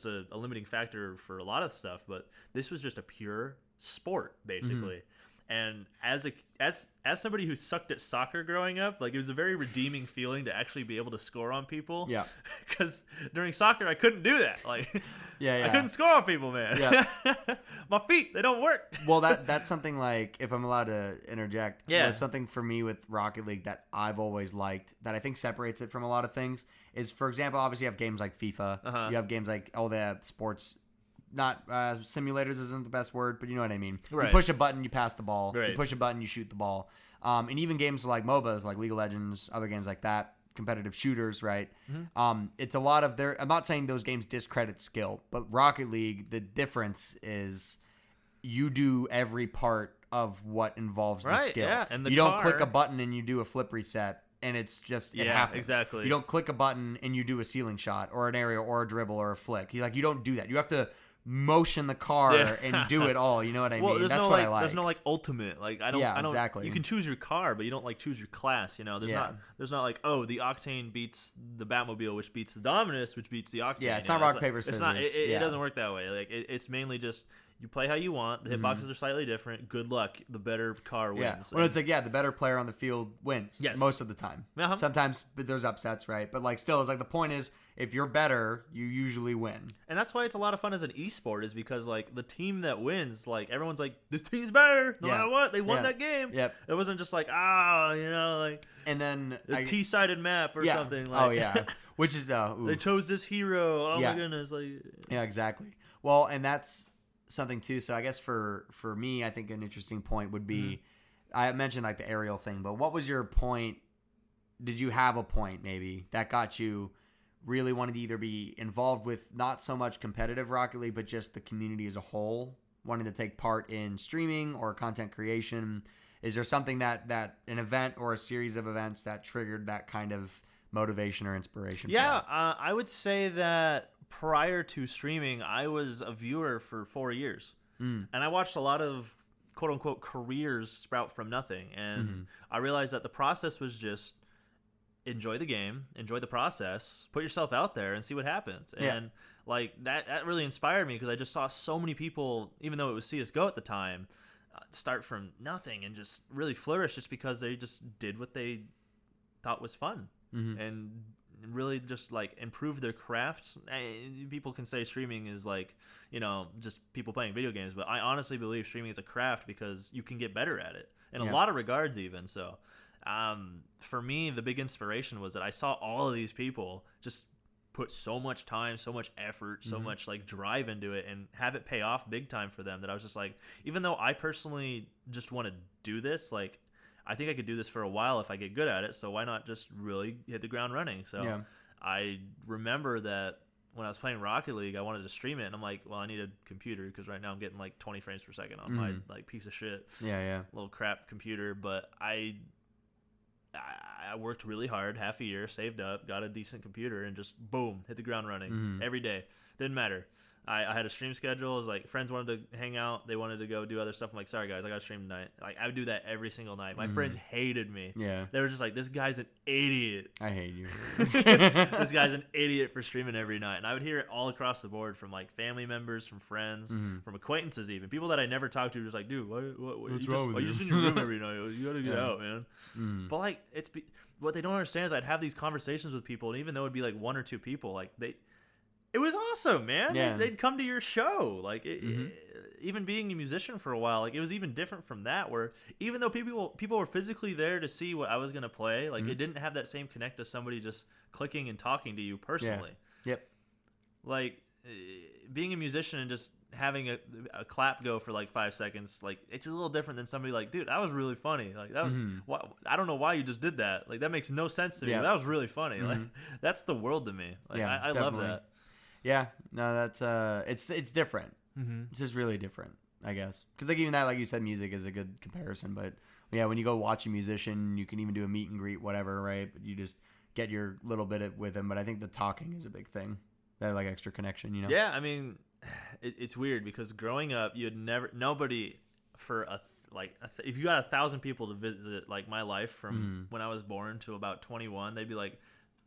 a limiting factor for a lot of stuff. But this was just a pure sport, basically. And as somebody who sucked at soccer growing up, like, it was a very redeeming feeling to actually be able to score on people. Yeah. Because during soccer, I couldn't do that. Like, I couldn't score on people, man. Yeah. My feet, they don't work. Well, that's something, like, if I'm allowed to interject, was something for me with Rocket League that I've always liked, that I think separates it from a lot of things, is, for example, obviously you have games like FIFA. You have games like, the sports, not simulators isn't the best word, but you know what I mean. Right. You push a button, you pass the ball. Right. You push a button, you shoot the ball. And even games like MOBAs, like League of Legends, other games like that, competitive shooters, right? It's a lot of I'm not saying those games discredit skill, but Rocket League, the difference is you do every part of what involves the skill. Yeah. And you don't click a button and you do a flip reset. And it's just, it happens. Exactly. You don't click a button and you do a ceiling shot or an aerial or a dribble or a flick. You don't do that. You have to motion the car and do it all. You know what I mean? That's what I like. There's no like ultimate. Like I don't. Exactly. You can choose your car, but you don't like choose your class. You know, there's not like the Octane beats the Batmobile, which beats the Dominus, which beats the Octane. Yeah, it's not rock paper scissors. It doesn't work that way. Like it's mainly just you play how you want. The hitboxes are slightly different. Good luck. The better car wins. Well, it's like the better player on the field wins. Yes. Most of the time. Uh-huh. Sometimes there's upsets, right? But like still, it's like the point is, if you're better, you usually win. And that's why it's a lot of fun as an esport, is because like the team that wins, like everyone's like, this team's better. No matter what, they won that game. Yep. It wasn't just like like and then a T-sided map or something. Like, which is they chose this hero. Oh my goodness, like exactly. Well, and that's something too. So I guess for me, I think an interesting point would be, I mentioned like the aerial thing, but what was your point? Did you have a point maybe that got you really wanted to either be involved with not so much competitive Rocket League, but just the community as a whole, wanting to take part in streaming or content creation? Is there something that an event or a series of events that triggered that kind of motivation or inspiration? I would say that prior to streaming, I was a viewer for 4 years, and I watched a lot of quote unquote careers sprout from nothing, and I realized that the process was just enjoy the game, enjoy the process, put yourself out there and see what happens. And like that really inspired me, because I just saw so many people, even though it was CSGO at the time, start from nothing and just really flourish just because they just did what they thought was fun and really just like improve their craft. People can say streaming is like, just people playing video games, but I honestly believe streaming is a craft because you can get better at it in a lot of regards even. So for me, the big inspiration was that I saw all of these people just put so much time, so much effort, so much like drive into it, and have it pay off big time for them, that I was just like, even though I personally just want to do this, like I think I could do this for a while if I get good at it, so why not just really hit the ground running? So I remember that when I was playing Rocket League, I wanted to stream it, and I'm like, well, I need a computer, because right now I'm getting like 20 frames per second on my like piece of shit little crap computer. But I worked really hard, half a year, saved up, got a decent computer, and just boom, hit the ground running every day. Didn't matter. I had a stream schedule. It was like friends wanted to hang out, they wanted to go do other stuff. I'm like, sorry guys, I got to stream tonight. Like I would do that every single night. My friends hated me. Yeah, they were just like, this guy's an idiot. I hate you. This guy's an idiot for streaming every night. And I would hear it all across the board from like family members, from friends, from acquaintances, even people that I never talked to. Just like, dude, what what's wrong with you? You just in your room every night. You gotta get out, man. But like, what they don't understand is I'd have these conversations with people, and even though it'd be like one or two people, like it was awesome, man. Yeah. They'd come to your show. Like, even being a musician for a while, like, it was even different from that, where even though people were physically there to see what I was going to play, like, it didn't have that same connect to somebody just clicking and talking to you personally. Yeah. Yep. Like, being a musician and just having a clap go for, like, 5 seconds, like, it's a little different than somebody like, dude, that was really funny. Like, that was, I don't know why you just did that. Like, that makes no sense to me, but that was really funny. Like, that's the world to me. Like, I love that. Yeah, no, that's it's different. It's just really different, I guess. Because like even that, like you said, music is a good comparison. But yeah, when you go watch a musician, you can even do a meet and greet, whatever, right? But you just get your little bit with them. But I think the talking is a big thing, that like extra connection, you know? Yeah, I mean, it's weird because growing up, nobody for if you got 1,000 people to visit like my life from when I was born to about 21, they'd be like,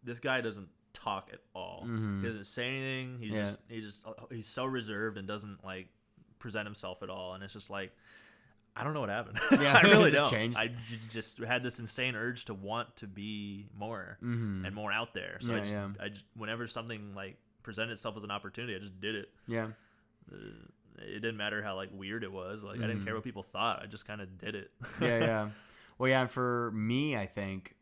this guy doesn't talk at all. He doesn't say anything. He's so reserved and doesn't like present himself at all. And it's just like, I don't know what happened. I really don't. Changed. I just had this insane urge to want to be more and more out there. So I just whenever something like presented itself as an opportunity, I just did it. Yeah. It didn't matter how like weird it was. Like I didn't care what people thought. I just kind of did it. Yeah. Well, yeah. And for me, I think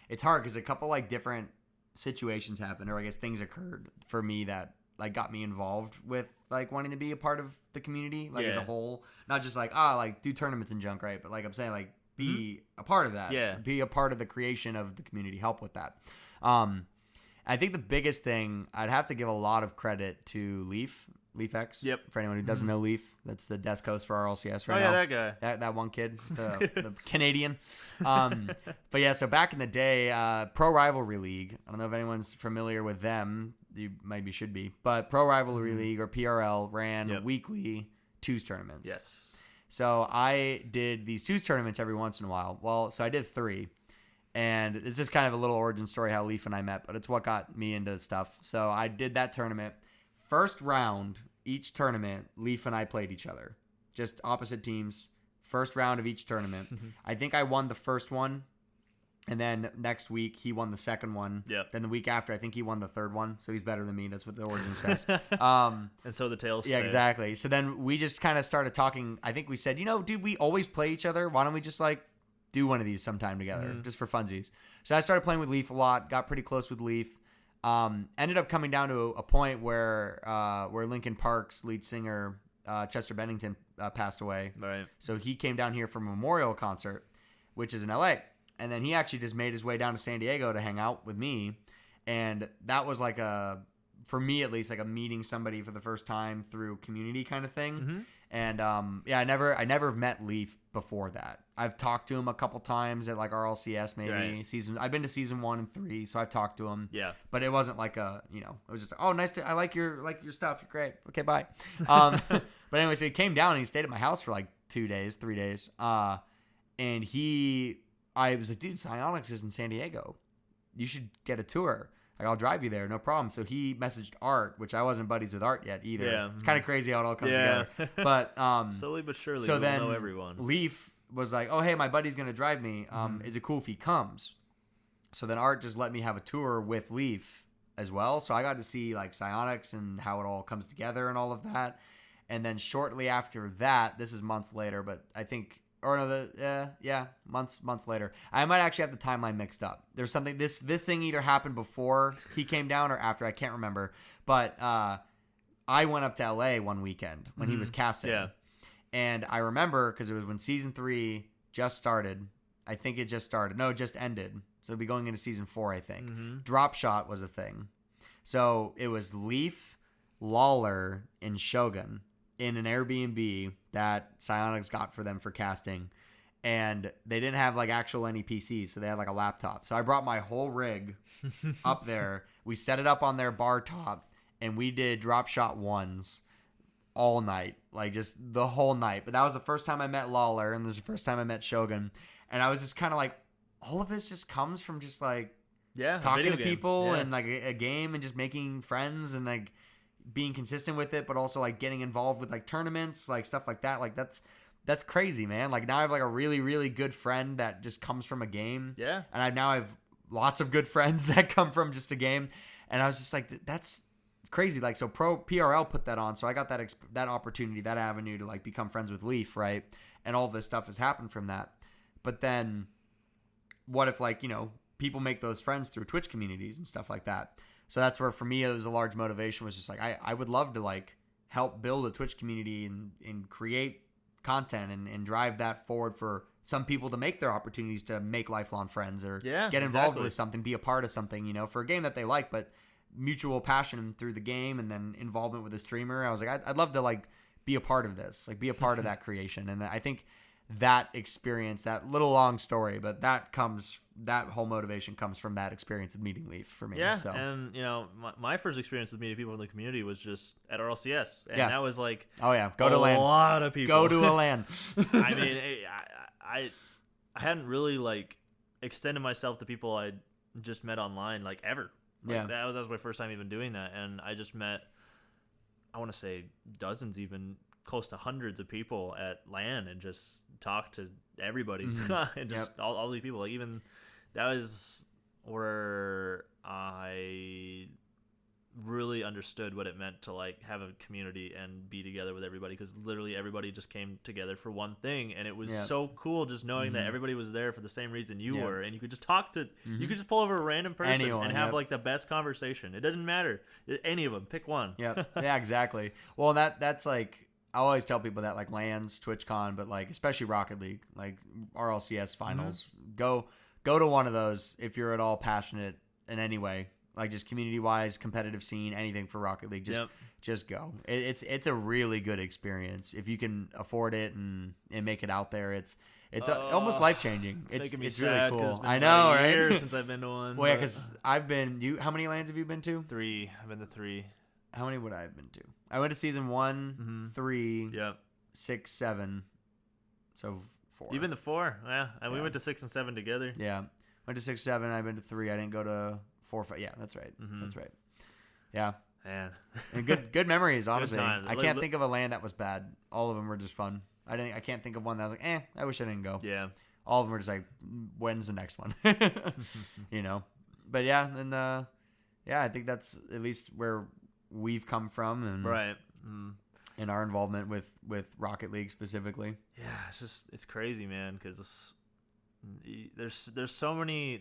it's hard because a couple like different situations happened, or I guess things occurred for me that like got me involved with like wanting to be a part of the community, like as a whole, not just like like do tournaments and junk, right? But like I'm saying, like be a part of that, be a part of the creation of the community, help with that. I think the biggest thing, I'd have to give a lot of credit to LeafX. Yep. For anyone who doesn't know Leaf, that's the desk host for RLCS right now. Oh, yeah, that guy. That one kid, the Canadian. But yeah, so back in the day, Pro Rivalry League, I don't know if anyone's familiar with them. you maybe should be. But Pro Rivalry League, or PRL, ran weekly twos tournaments. Yes. So I did these twos tournaments every once in a while. Well, so I did 3. And it's just kind of a little origin story how Leaf and I met, but it's what got me into stuff. So I did that tournament. First round, each tournament, Leaf and I played each other. Just opposite teams. First round of each tournament. I think I won the first one. And then next week, he won the second one. Yep. Then the week after, I think he won the third one. So he's better than me. That's what the origin says. And so the tales say. Exactly. So then we just kind of started talking. I think we said, dude, we always play each other. Why don't we just do one of these sometime together, just for funsies? So I started playing with Leaf a lot. Got pretty close with Leaf. Ended up coming down to a point where Linkin Park's lead singer Chester Bennington passed away. Right. So he came down here for a memorial concert, which is in LA. And then he actually just made his way down to San Diego to hang out with me. And that was for me at least, a meeting somebody for the first time through community kind of thing. Mm-hmm. And I never met Leaf before that. I've talked to him a couple times at RLCS maybe. Right. I've been to season 1 and 3, so I've talked to him. Yeah. But it wasn't it was just nice I like your stuff. You're great. Okay, bye. But anyway, so he came down and he stayed at my house for 3 days. And I was like, dude, Psyonix is in San Diego. You should get a tour. I'll drive you there, no problem. So he messaged Art, which I wasn't buddies with Art yet either. Yeah. It's kind of crazy how it all comes together. But slowly but surely, so we'll then know everyone. Leaf was like, oh, hey, my buddy's going to drive me. Is it cool if he comes? So then Art just let me have a tour with Leaf as well. So I got to see Psyonix and how it all comes together and all of that. And then shortly after that, this is months later, but I think... months later. I might actually have the timeline mixed up. There's something, this thing either happened before he came down or after, I can't remember. But I went up to LA one weekend when he was casting. Yeah. And I remember, because it was when season 3 just started. I think it just started. No, it just ended. So it'll be going into season 4, I think. Drop Shot was a thing. So it was Leaf, Lawler, and Shogun in an Airbnb that Psyonix got for them for casting. And they didn't have actual any PCs, so they had a laptop. So I brought my whole rig up there. We set it up on their bar top, and we did Drop Shot 1s all night, just the whole night. But that was the first time I met Lawler, and this was the first time I met Shogun. And I was just kind of all of this just comes from just talking to people and a game and just making friends and being consistent with it, but also getting involved with tournaments, stuff like that. That's crazy, man. Now I have a really, really good friend that just comes from a game. Yeah. And I now have lots of good friends that come from just a game. And I was just that's crazy. So Pro PRL put that on. So I got that opportunity, that avenue to become friends with Leaf, right? And all this stuff has happened from that. But then what if people make those friends through Twitch communities and stuff like that? So that's where, for me, it was a large motivation, was just I would love to help build a Twitch community and create content and drive that forward for some people to make their opportunities to make lifelong friends or get involved with something, be a part of something, for a game that they like, but mutual passion through the game and then involvement with a streamer. I was I'd love to be a part of this, be a part of that creation. And I think that experience, that little long story, but that whole motivation comes from that experience of meeting Leaf for me. Yeah, so. And my first experience with meeting people in the community was just at RLCS, and that was go to LAN. A lot of people go to a LAN. I mean, I hadn't really extended myself to people I just met online ever. That was my first time even doing that, and I just met, I want to say dozens, even close to hundreds of people at LAN, and just talked to everybody and just all these people. Even that was where I really understood what it meant to have a community and be together with everybody, because literally everybody just came together for one thing, and it was so cool just knowing that everybody was there for the same reason you were, and you could just talk to you could just pull over a random person and have the best conversation. It doesn't matter, any of them, pick one. Yeah, exactly. Well, that's I always tell people that LANs, TwitchCon, but especially Rocket League, RLCS finals, go to one of those if you're at all passionate in any way, just community wise, competitive scene, anything for Rocket League. Just go. It's a really good experience if you can afford it and make it out there. It's almost life changing. It's making me it's sad, really cool. It's been I know, like a right? year since I've been to one. Well, yeah, because I've been. How many lands have you been to? 3. I've been to 3. How many would I have been to? I went to season 1, 3, Yep. 6, 7. So 4. You've been to 4, yeah. And we went to 6 and 7 together. Yeah, went to 6, 7. I've been to 3. I didn't go to 4, 5. Yeah, that's right. That's right. Yeah, man. And good memories. Honestly, times. I can't think of a land that was bad. All of them were just fun. I can't think of one that was like, I wish I didn't go. Yeah. All of them were just like, when's the next one? You know. But yeah, and I think that's at least where we've come from, and right. And our involvement with Rocket League specifically. Yeah, it's crazy, man, because there's so many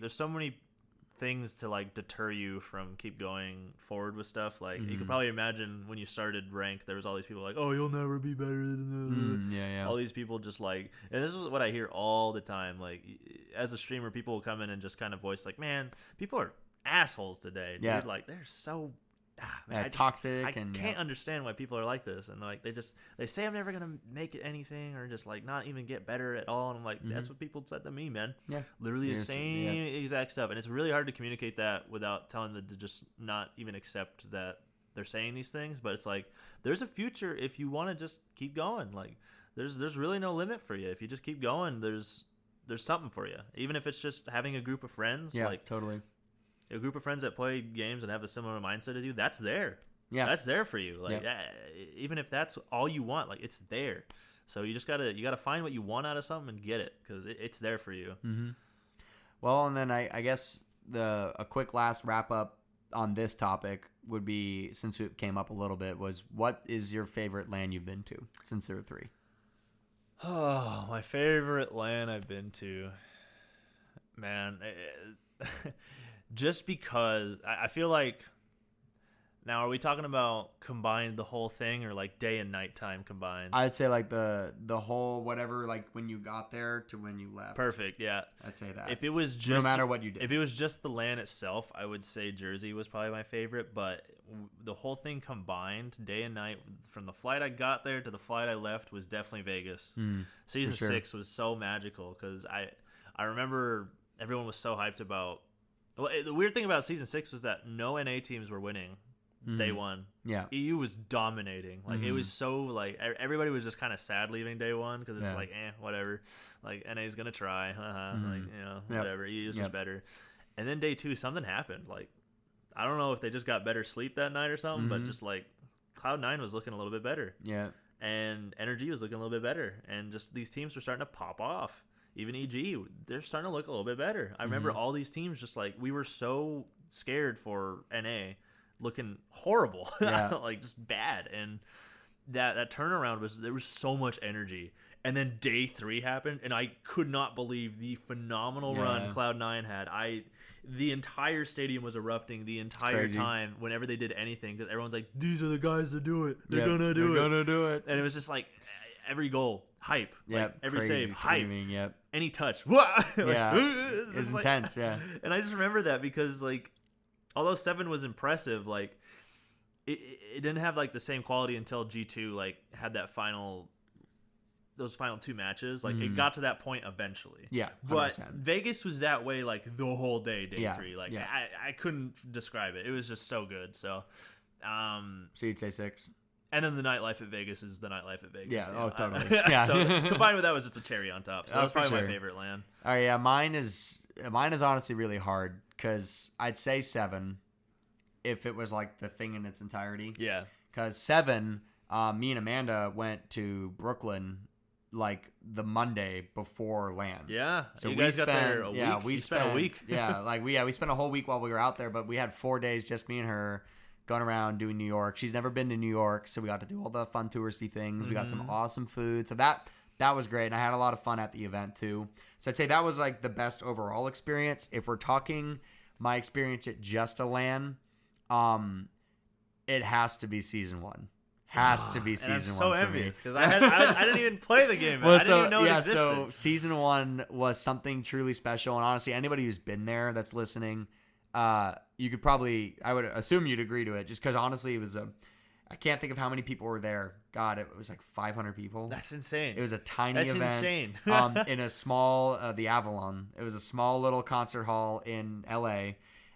things to like deter you from keep going forward with stuff. Like you could probably imagine when you started ranked, there was all these people like, oh, you'll never be better than yeah. All these people just like, and this is what I hear all the time. Like as a streamer, people will come in and just kind of voice like, man, people are assholes today. Dude. Yeah. Like they're so toxic. I and can't understand why people are like this, and like they say I'm never gonna make it anything, or just like not even get better at all, and I'm like, that's what people said to me, man. Yeah, literally the same exact stuff, and it's really hard to communicate that without telling them to just not even accept that they're saying these things. But it's like there's a future if you want to just keep going. Like there's really no limit for you if you just keep going. There's something for you, even if it's just having a group of friends. Yeah, like totally. A group of friends that play games and have a similar mindset as you, that's there. Yeah, that's there for you. Like even if that's all you want, like it's there. So you just gotta find what you want out of something and get it, because it's there for you. Well, and then I guess a quick last wrap up on this topic would be, since it came up a little bit, was what is your favorite LAN you've been to since there were 3? Oh, my favorite LAN I've been to, man. Just because I feel like, now are we talking about combined the whole thing, or like day and night time combined? I'd say like the whole whatever, like when you got there to when you left. Perfect, yeah. I'd say that. If it was just, no matter what you did. If it was just the LAN itself, I would say Jersey was probably my favorite, but the whole thing combined, day and night, from the flight I got there to the flight I left, was definitely Vegas. Season 6 was so magical, because I remember everyone was so hyped about. Well, the weird thing about Season 6 was that no NA teams were winning day one. Yeah. EU was dominating. Like, it was so, like, everybody was just kind of sad leaving day one, because it was like, whatever. Like, NA's going to try. Like, you know, whatever. EU's just better. And then day 2, something happened. Like, I don't know if they just got better sleep that night or something, but just, like, Cloud9 was looking a little bit better. Yeah. And Energy was looking a little bit better. And just these teams were starting to pop off. Even EG, they're starting to look a little bit better. I remember all these teams just like, we were so scared for NA looking horrible, like just bad. And that turnaround there was so much energy. And then day 3 happened, and I could not believe the phenomenal run Cloud9 had. The entire stadium was erupting the entire time whenever they did anything, because everyone's like, these are the guys that do it. They're gonna do it. And it was just like every goal. Hype. Like every save. Hype. Any touch. Like, it's intense. And I just remember that because, like, although 7 was impressive, like, it didn't have, like, the same quality until G2, like, had those final 2 matches. Like, it got to that point eventually. Yeah. 100%. But Vegas was that way, like, the whole day 3. Like, I couldn't describe it. It was just so good. So you'd say 6? And then the nightlife at Vegas is the nightlife at Vegas. Yeah, totally. So combined with that was just a cherry on top. So that's probably my favorite LAN. Oh yeah, mine is honestly really hard, because I'd say 7 if it was like the thing in its entirety. Yeah. Because 7, me and Amanda went to Brooklyn like the Monday before LAN. Yeah. So you guys got there a week. We spent a week. We spent a whole week while we were out there, but we had 4 days, just me and her, going around doing New York. She's never been to New York, so we got to do all the fun touristy things. We got some awesome food. So that was great, and I had a lot of fun at the event too. So I'd say that was like the best overall experience. If we're talking my experience at just a LAN, it has to be season 1. Has to be season 1 so for envious, me. because I didn't even play the game. I didn't even know it existed. So season 1 was something truly special, and honestly, anybody who's been there that's listening, you could probably, I would assume you'd agree to it, just because honestly it was I can't think of how many people were there. God, it was like 500 people. That's insane. It was a tiny event. That's insane. In a small, the Avalon. It was a small little concert hall in LA.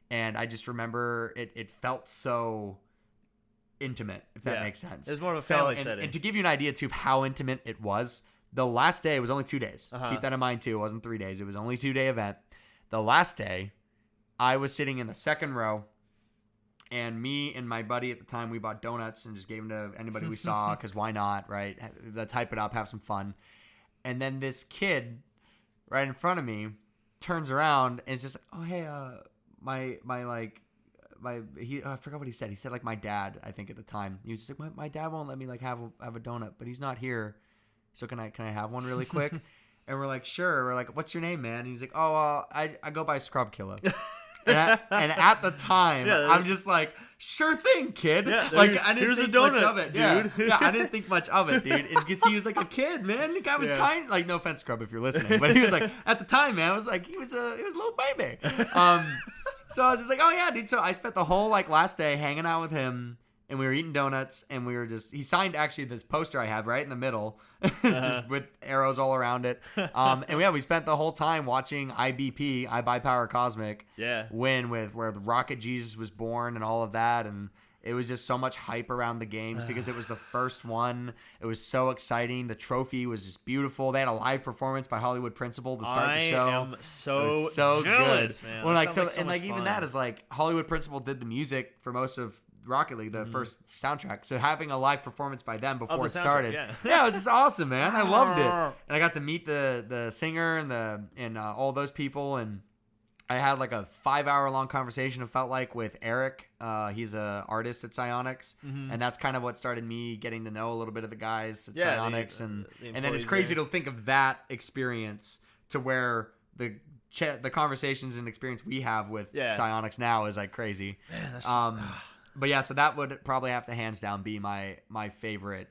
And I just remember it felt so intimate, if that makes sense. It was more of a family setting. And to give you an idea, too, of how intimate it was, the last day, it was only 2 days. Keep that in mind, too. It wasn't 3 days. It was only a 2-day event. The last day, I was sitting in the second row. And me and my buddy at the time, we bought donuts and just gave them to anybody we saw because why not, right? Let's hype it up, have some fun. And then this kid right in front of me turns around and is just like, oh, hey, I forgot what he said. He said like my dad, I think at the time. He was just like, my dad won't let me like have a donut, but he's not here. So can I have one really quick? And we're like, sure. We're like, what's your name, man? And he's like, oh, I go by Scrub Killer. And at the time, I'm just like, sure thing, kid. Yeah, like I didn't think much of it, dude. Yeah, I didn't think much of it, dude. Because he was like a kid, man. The guy was tiny. Like, no offense, Scrub, if you're listening, but he was like, at the time, man, I was like, he was a little baby. So I was just like, oh yeah, dude. So I spent the whole like last day hanging out with him. And we were eating donuts, and we were he signed actually this poster I have right in the middle, just with arrows all around it. And we spent the whole time watching IBP, I Buy Power Cosmic, win with where the Rocket Jesus was born and all of that. And it was just so much hype around the games because it was the first one. It was so exciting. The trophy was just beautiful. They had a live performance by Hollywood Principal to start the show. I am so jealous, good. Man. Well, like so, and like even fun. That is like Hollywood Principal did the music for most of Rocket League, the first soundtrack. So having a live performance by them before it started, it was just awesome, man. I loved it, and I got to meet the singer and all those people, and I had like a 5-hour long conversation. It felt like with Eric. He's a artist at Psyonix, and that's kind of what started me getting to know a little bit of the guys at Psyonix, and then it's crazy to think of that experience to where the conversations and experience we have with Psyonix now is like crazy. Man, that's just, but yeah, so that would probably have to hands down be my favorite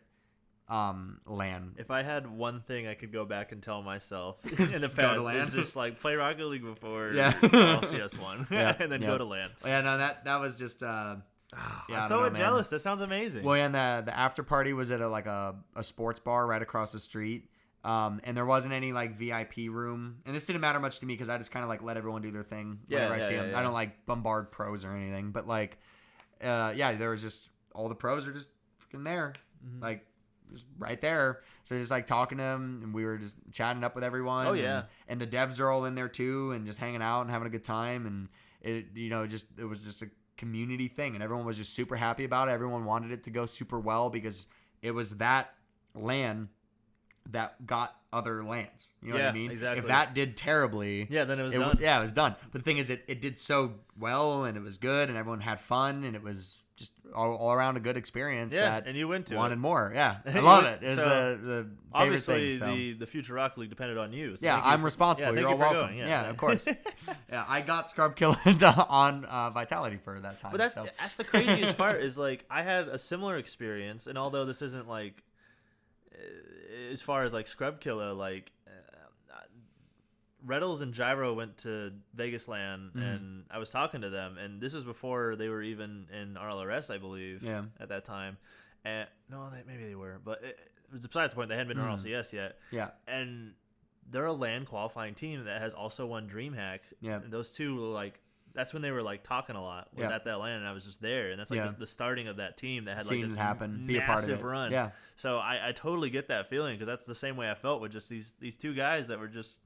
LAN. If I had one thing I could go back and tell myself in the past, it's just like play Rocket League before LCS 1 and then go to LAN. Yeah, no, that was just I'm so jealous. That sounds amazing. Well, and the after party was at a sports bar right across the street. And there wasn't any like VIP room, and this didn't matter much to me because I just kind of like let everyone do their thing whenever I see them. I don't like bombard pros or anything, but like, there was just all the pros are just freaking there, like just right there. So just like talking to them, and we were just chatting up with everyone. And the devs are all in there too, and just hanging out and having a good time. And it was just a community thing, and everyone was just super happy about it. Everyone wanted it to go super well because it was that LAN that got other LANs. You know what I mean? Exactly. If that did terribly, then it was done. It was done. But the thing is, it did so well, and it was good, and everyone had fun, and it was just all around a good experience. And you went to wanted more. Yeah, I love it. It's the favorite obviously thing. the future Rocket League depended on you. So I'm responsible. You're all welcome. Going. Yeah, of course. I got Scrub Killer on Vitality for that time. But that's the craziest part is like I had a similar experience, and although this isn't like as far as like Scrub Killer, like Reddles and Gyro went to Vegas LAN, and I was talking to them, and this was before they were even in RLRS, I believe, at that time. And no, maybe they were, but it was besides the point. They hadn't been in RLCS yet. Yeah, and they're a LAN qualifying team that has also won DreamHack. Yeah, and those two like. That's when they were like talking a lot. Was at that LAN, and I was just there, and that's like the starting of that team that had like this happen, be a part of it. Run. Yeah. So I totally get that feeling because that's the same way I felt with just these two guys that were just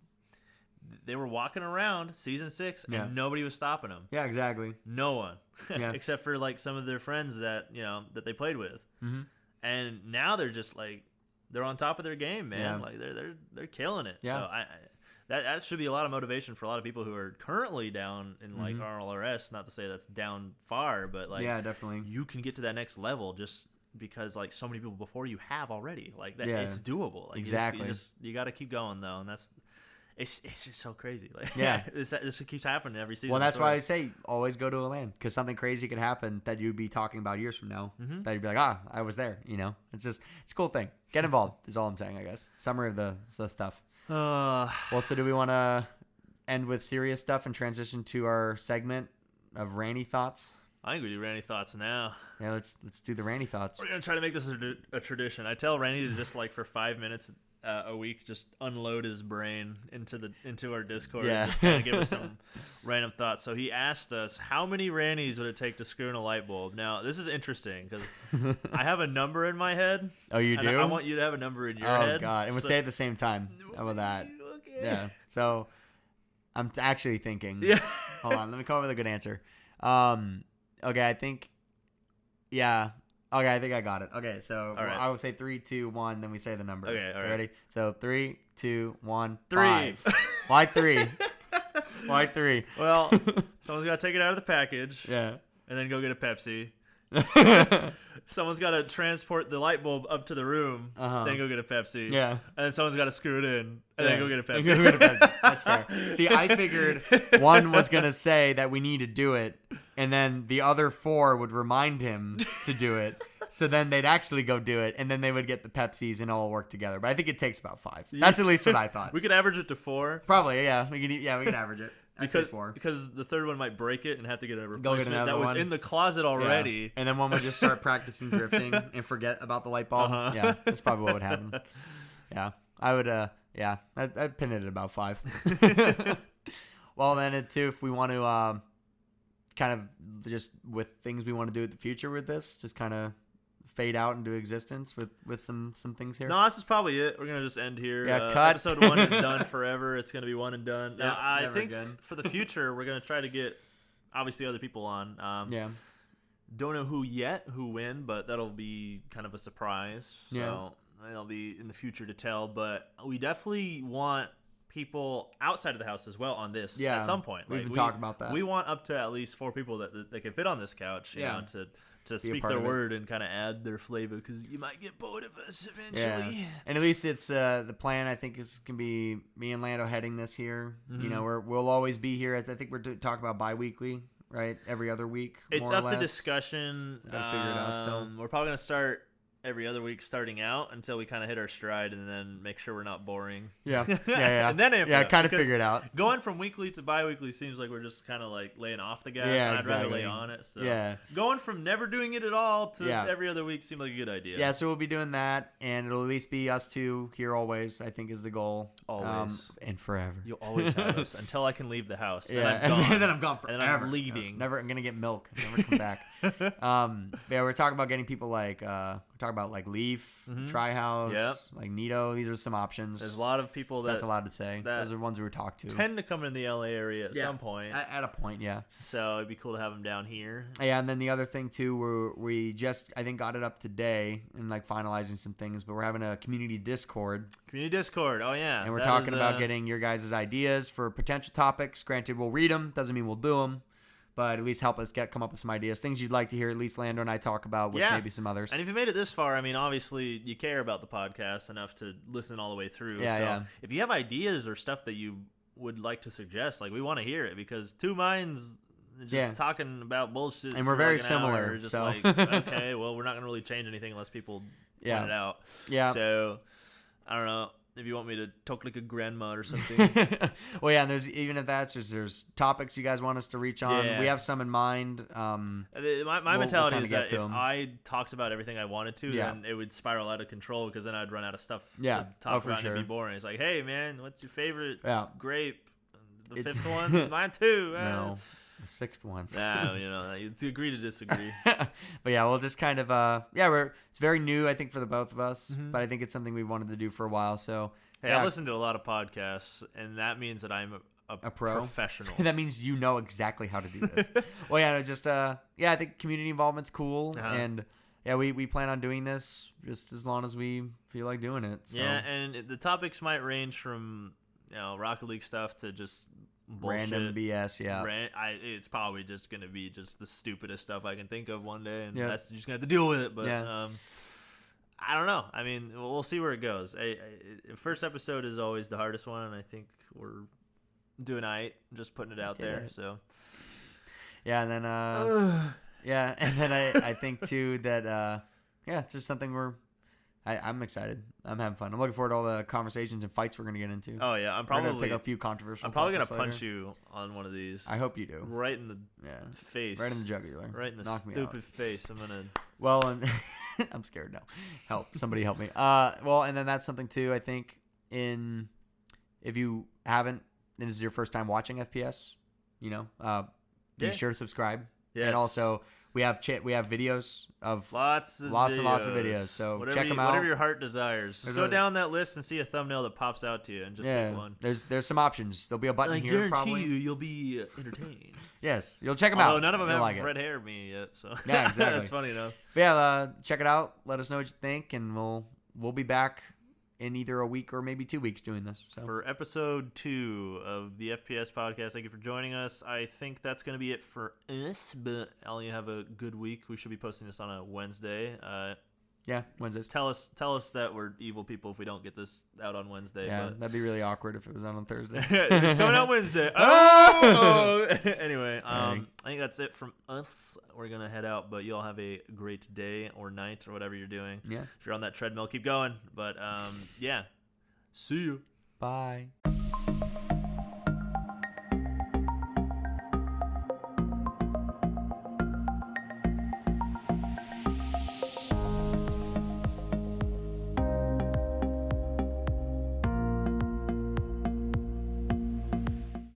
they were walking around season 6 and nobody was stopping them. Yeah, exactly. No one, except for like some of their friends that that they played with. And now they're just like they're on top of their game, man. Yeah. Like they're killing it. Yeah. So that should be a lot of motivation for a lot of people who are currently down in like RLRS. Not to say that's down far, but like definitely you can get to that next level just because like so many people before you have already. Like that, it's doable. Like, exactly. You got to keep going though, and it's just so crazy. Like this keeps happening every season. Well, that's why I say always go to a LAN because something crazy could happen that you'd be talking about years from now. That you'd be like, I was there. It's a cool thing. Get involved is all I'm saying. I guess summary of the stuff. Well, so do we want to end with serious stuff and transition to our segment of Ranny Thoughts? I think we do Ranny Thoughts now. Yeah, let's do the Ranny Thoughts. We're gonna try to make this a tradition. I tell Ranny to just like for 5 minutes a week, just unload his brain into our Discord and just kind of give us some random thoughts. So he asked us, how many Rannys would it take to screw in a light bulb? Now, this is interesting because I have a number in my head. Oh, you do? I want you to have a number in your head. Oh, God. And we'll say it at the same time. How about that? Okay. Yeah. So I'm actually thinking. Yeah. Hold on. Let me come up with a good answer. Okay, I think. Yeah. Okay, I think I got it. Okay, so right. I will say 3, 2, 1, then we say the number. Okay, all right. Ready? So 3, 2, 1, 3. 5. Why 3? Why 3? Well, someone's got to take it out of the package. Yeah. And then go get a Pepsi. Someone's got to transport the light bulb up to the room, then go get a Pepsi. Yeah. And then someone's got to screw it in, and then go get a Pepsi. Go get a Pepsi. That's fair. See, I figured one was going to say that we need to do it, and then the other 4 would remind him to do it. So then they'd actually go do it, and then they would get the Pepsis and all work together. But I think it takes about 5. That's at least what I thought. We could average it to 4. Probably, yeah. We could average it. Because the third one might break it and have to get a replacement that was one. In the closet already. Yeah. And then one would just start practicing drifting and forget about the light bulb. Yeah, that's probably what would happen. Yeah, I would. I'd pin it at about 5. Well, then too, if we want to kind of just with things we want to do in the future with this, just kind of fade out into existence with some things here. No, this is probably it. We're gonna just end here. Yeah, cut. Episode 1 is done forever. It's gonna be one and done. Yeah, now, I think again. For the future, we're gonna try to get obviously other people on. Yeah. Don't know who win, but that'll be kind of a surprise. So it'll be in the future to tell. But we definitely want people outside of the house as well on this at some point. We've been talking about that. We want up to at least 4 people that can fit on this couch. You know, to speak their word and kind of add their flavor, because you might get bored of us eventually. Yeah. And at least it's the plan. I think can be me and Lando heading this here. Mm-hmm. You know, we'll always be here. I think we're talking about bi-weekly, right? Every other week. It's more up or to less. Discussion. Gotta figure it out still. We're probably gonna start every other week starting out until we kind of hit our stride, and then make sure we're not boring. Yeah. And then kind of figure it out. Going from weekly to bi-weekly seems like we're just kind of like laying off the gas, and I'd rather lay on it. So going from never doing it at all to every other week seemed like a good idea. Yeah, so we'll be doing that, and it'll at least be us two here always, I think is the goal. Always. And forever. You'll always have us until I can leave the house. Yeah, and then I'm gone forever. And then I'm leaving. I'm going to get milk. Never come back. We're talking about getting people like, we're talking about like Leaf, Try House, like Nito. These are some options. There's a lot of people that's allowed to say. Those are the ones we talk to. Tend to come in the LA area at some point. At a point, yeah. So it'd be cool to have them down here. Yeah, and then the other thing too, we just I think got it up today and like finalizing some things, but we're having a community Discord. Oh yeah. And we're talking about getting your guys' ideas for potential topics. Granted, we'll read them. Doesn't mean we'll do them. But at least help us come up with some ideas, things you'd like to hear. At least Lando and I talk about with maybe some others. And if you made it this far, I mean, obviously you care about the podcast enough to listen all the way through. So if you have ideas or stuff that you would like to suggest, like we want to hear it, because two minds just talking about bullshit, and we're very like similar. Hour, just like okay, well, we're not gonna really change anything unless people point it out. Yeah. So I don't know. If you want me to talk like a grandma or something. Well, yeah, and there's topics you guys want us to reach on. Yeah. We have some in mind. My mentality is that if I talked about everything I wanted to, then it would spiral out of control, because then I'd run out of stuff to talk about and it'd be boring. It's like, hey, man, what's your favorite grape? The fifth one? Mine too. No. The sixth one. No, you agree to disagree. But yeah, we'll just kind of it's very new, I think, for the both of us, but I think it's something we've wanted to do for a while. So hey, I listen to a lot of podcasts, and that means that I'm a pro professional. That means you know exactly how to do this. Well, yeah, it's just I think community involvement's cool, and we plan on doing this just as long as we feel like doing it. So. Yeah, and the topics might range from Rocket League stuff to just bullshit. Random BS, it's probably just going to be just the stupidest stuff I can think of one day, and that's you're just going to have to deal with it. But I don't know. I mean, we'll see where it goes. First episode is always the hardest one, and I think we're doing just putting it out there. So and then and then I think too that it's just something we're I'm excited. I'm having fun. I'm looking forward to all the conversations and fights we're gonna get into. Oh yeah, We're gonna pick a few controversial. I'm probably gonna punch you on one of these. I hope you do. Right in the face. Right in the jugular. Right in the stupid face. I'm gonna. Well, and I'm scared now. Somebody help me. Well, and then that's something too. I think if you haven't, and this is your first time watching FPS, be sure to subscribe. Yes. And also, we have videos of lots and lots of videos. So check them out. Whatever your heart desires. Go down that list and see a thumbnail that pops out to you, and just pick one. There's some options. There'll be a button here. I probably. guarantee you'll be entertained. Yes, you'll check them out. Although none of them have red hair me yet, so yeah, exactly. That's funny enough. But yeah, check it out. Let us know what you think, and we'll be back in either a week or maybe 2 weeks doing this. So. For episode 2 of the FPS podcast, thank you for joining us. I think that's going to be it for us, but Ellie, have a good week. We should be posting this on a Wednesday. Yeah, Wednesdays. Tell us that we're evil people if we don't get this out on Wednesday. Yeah, but... that'd be really awkward if it was out on Thursday. It's coming out Wednesday. Oh! Anyway, I think that's it from us. We're going to head out, but you all have a great day or night or whatever you're doing. Yeah. If you're on that treadmill, keep going. But, yeah. See you. Bye.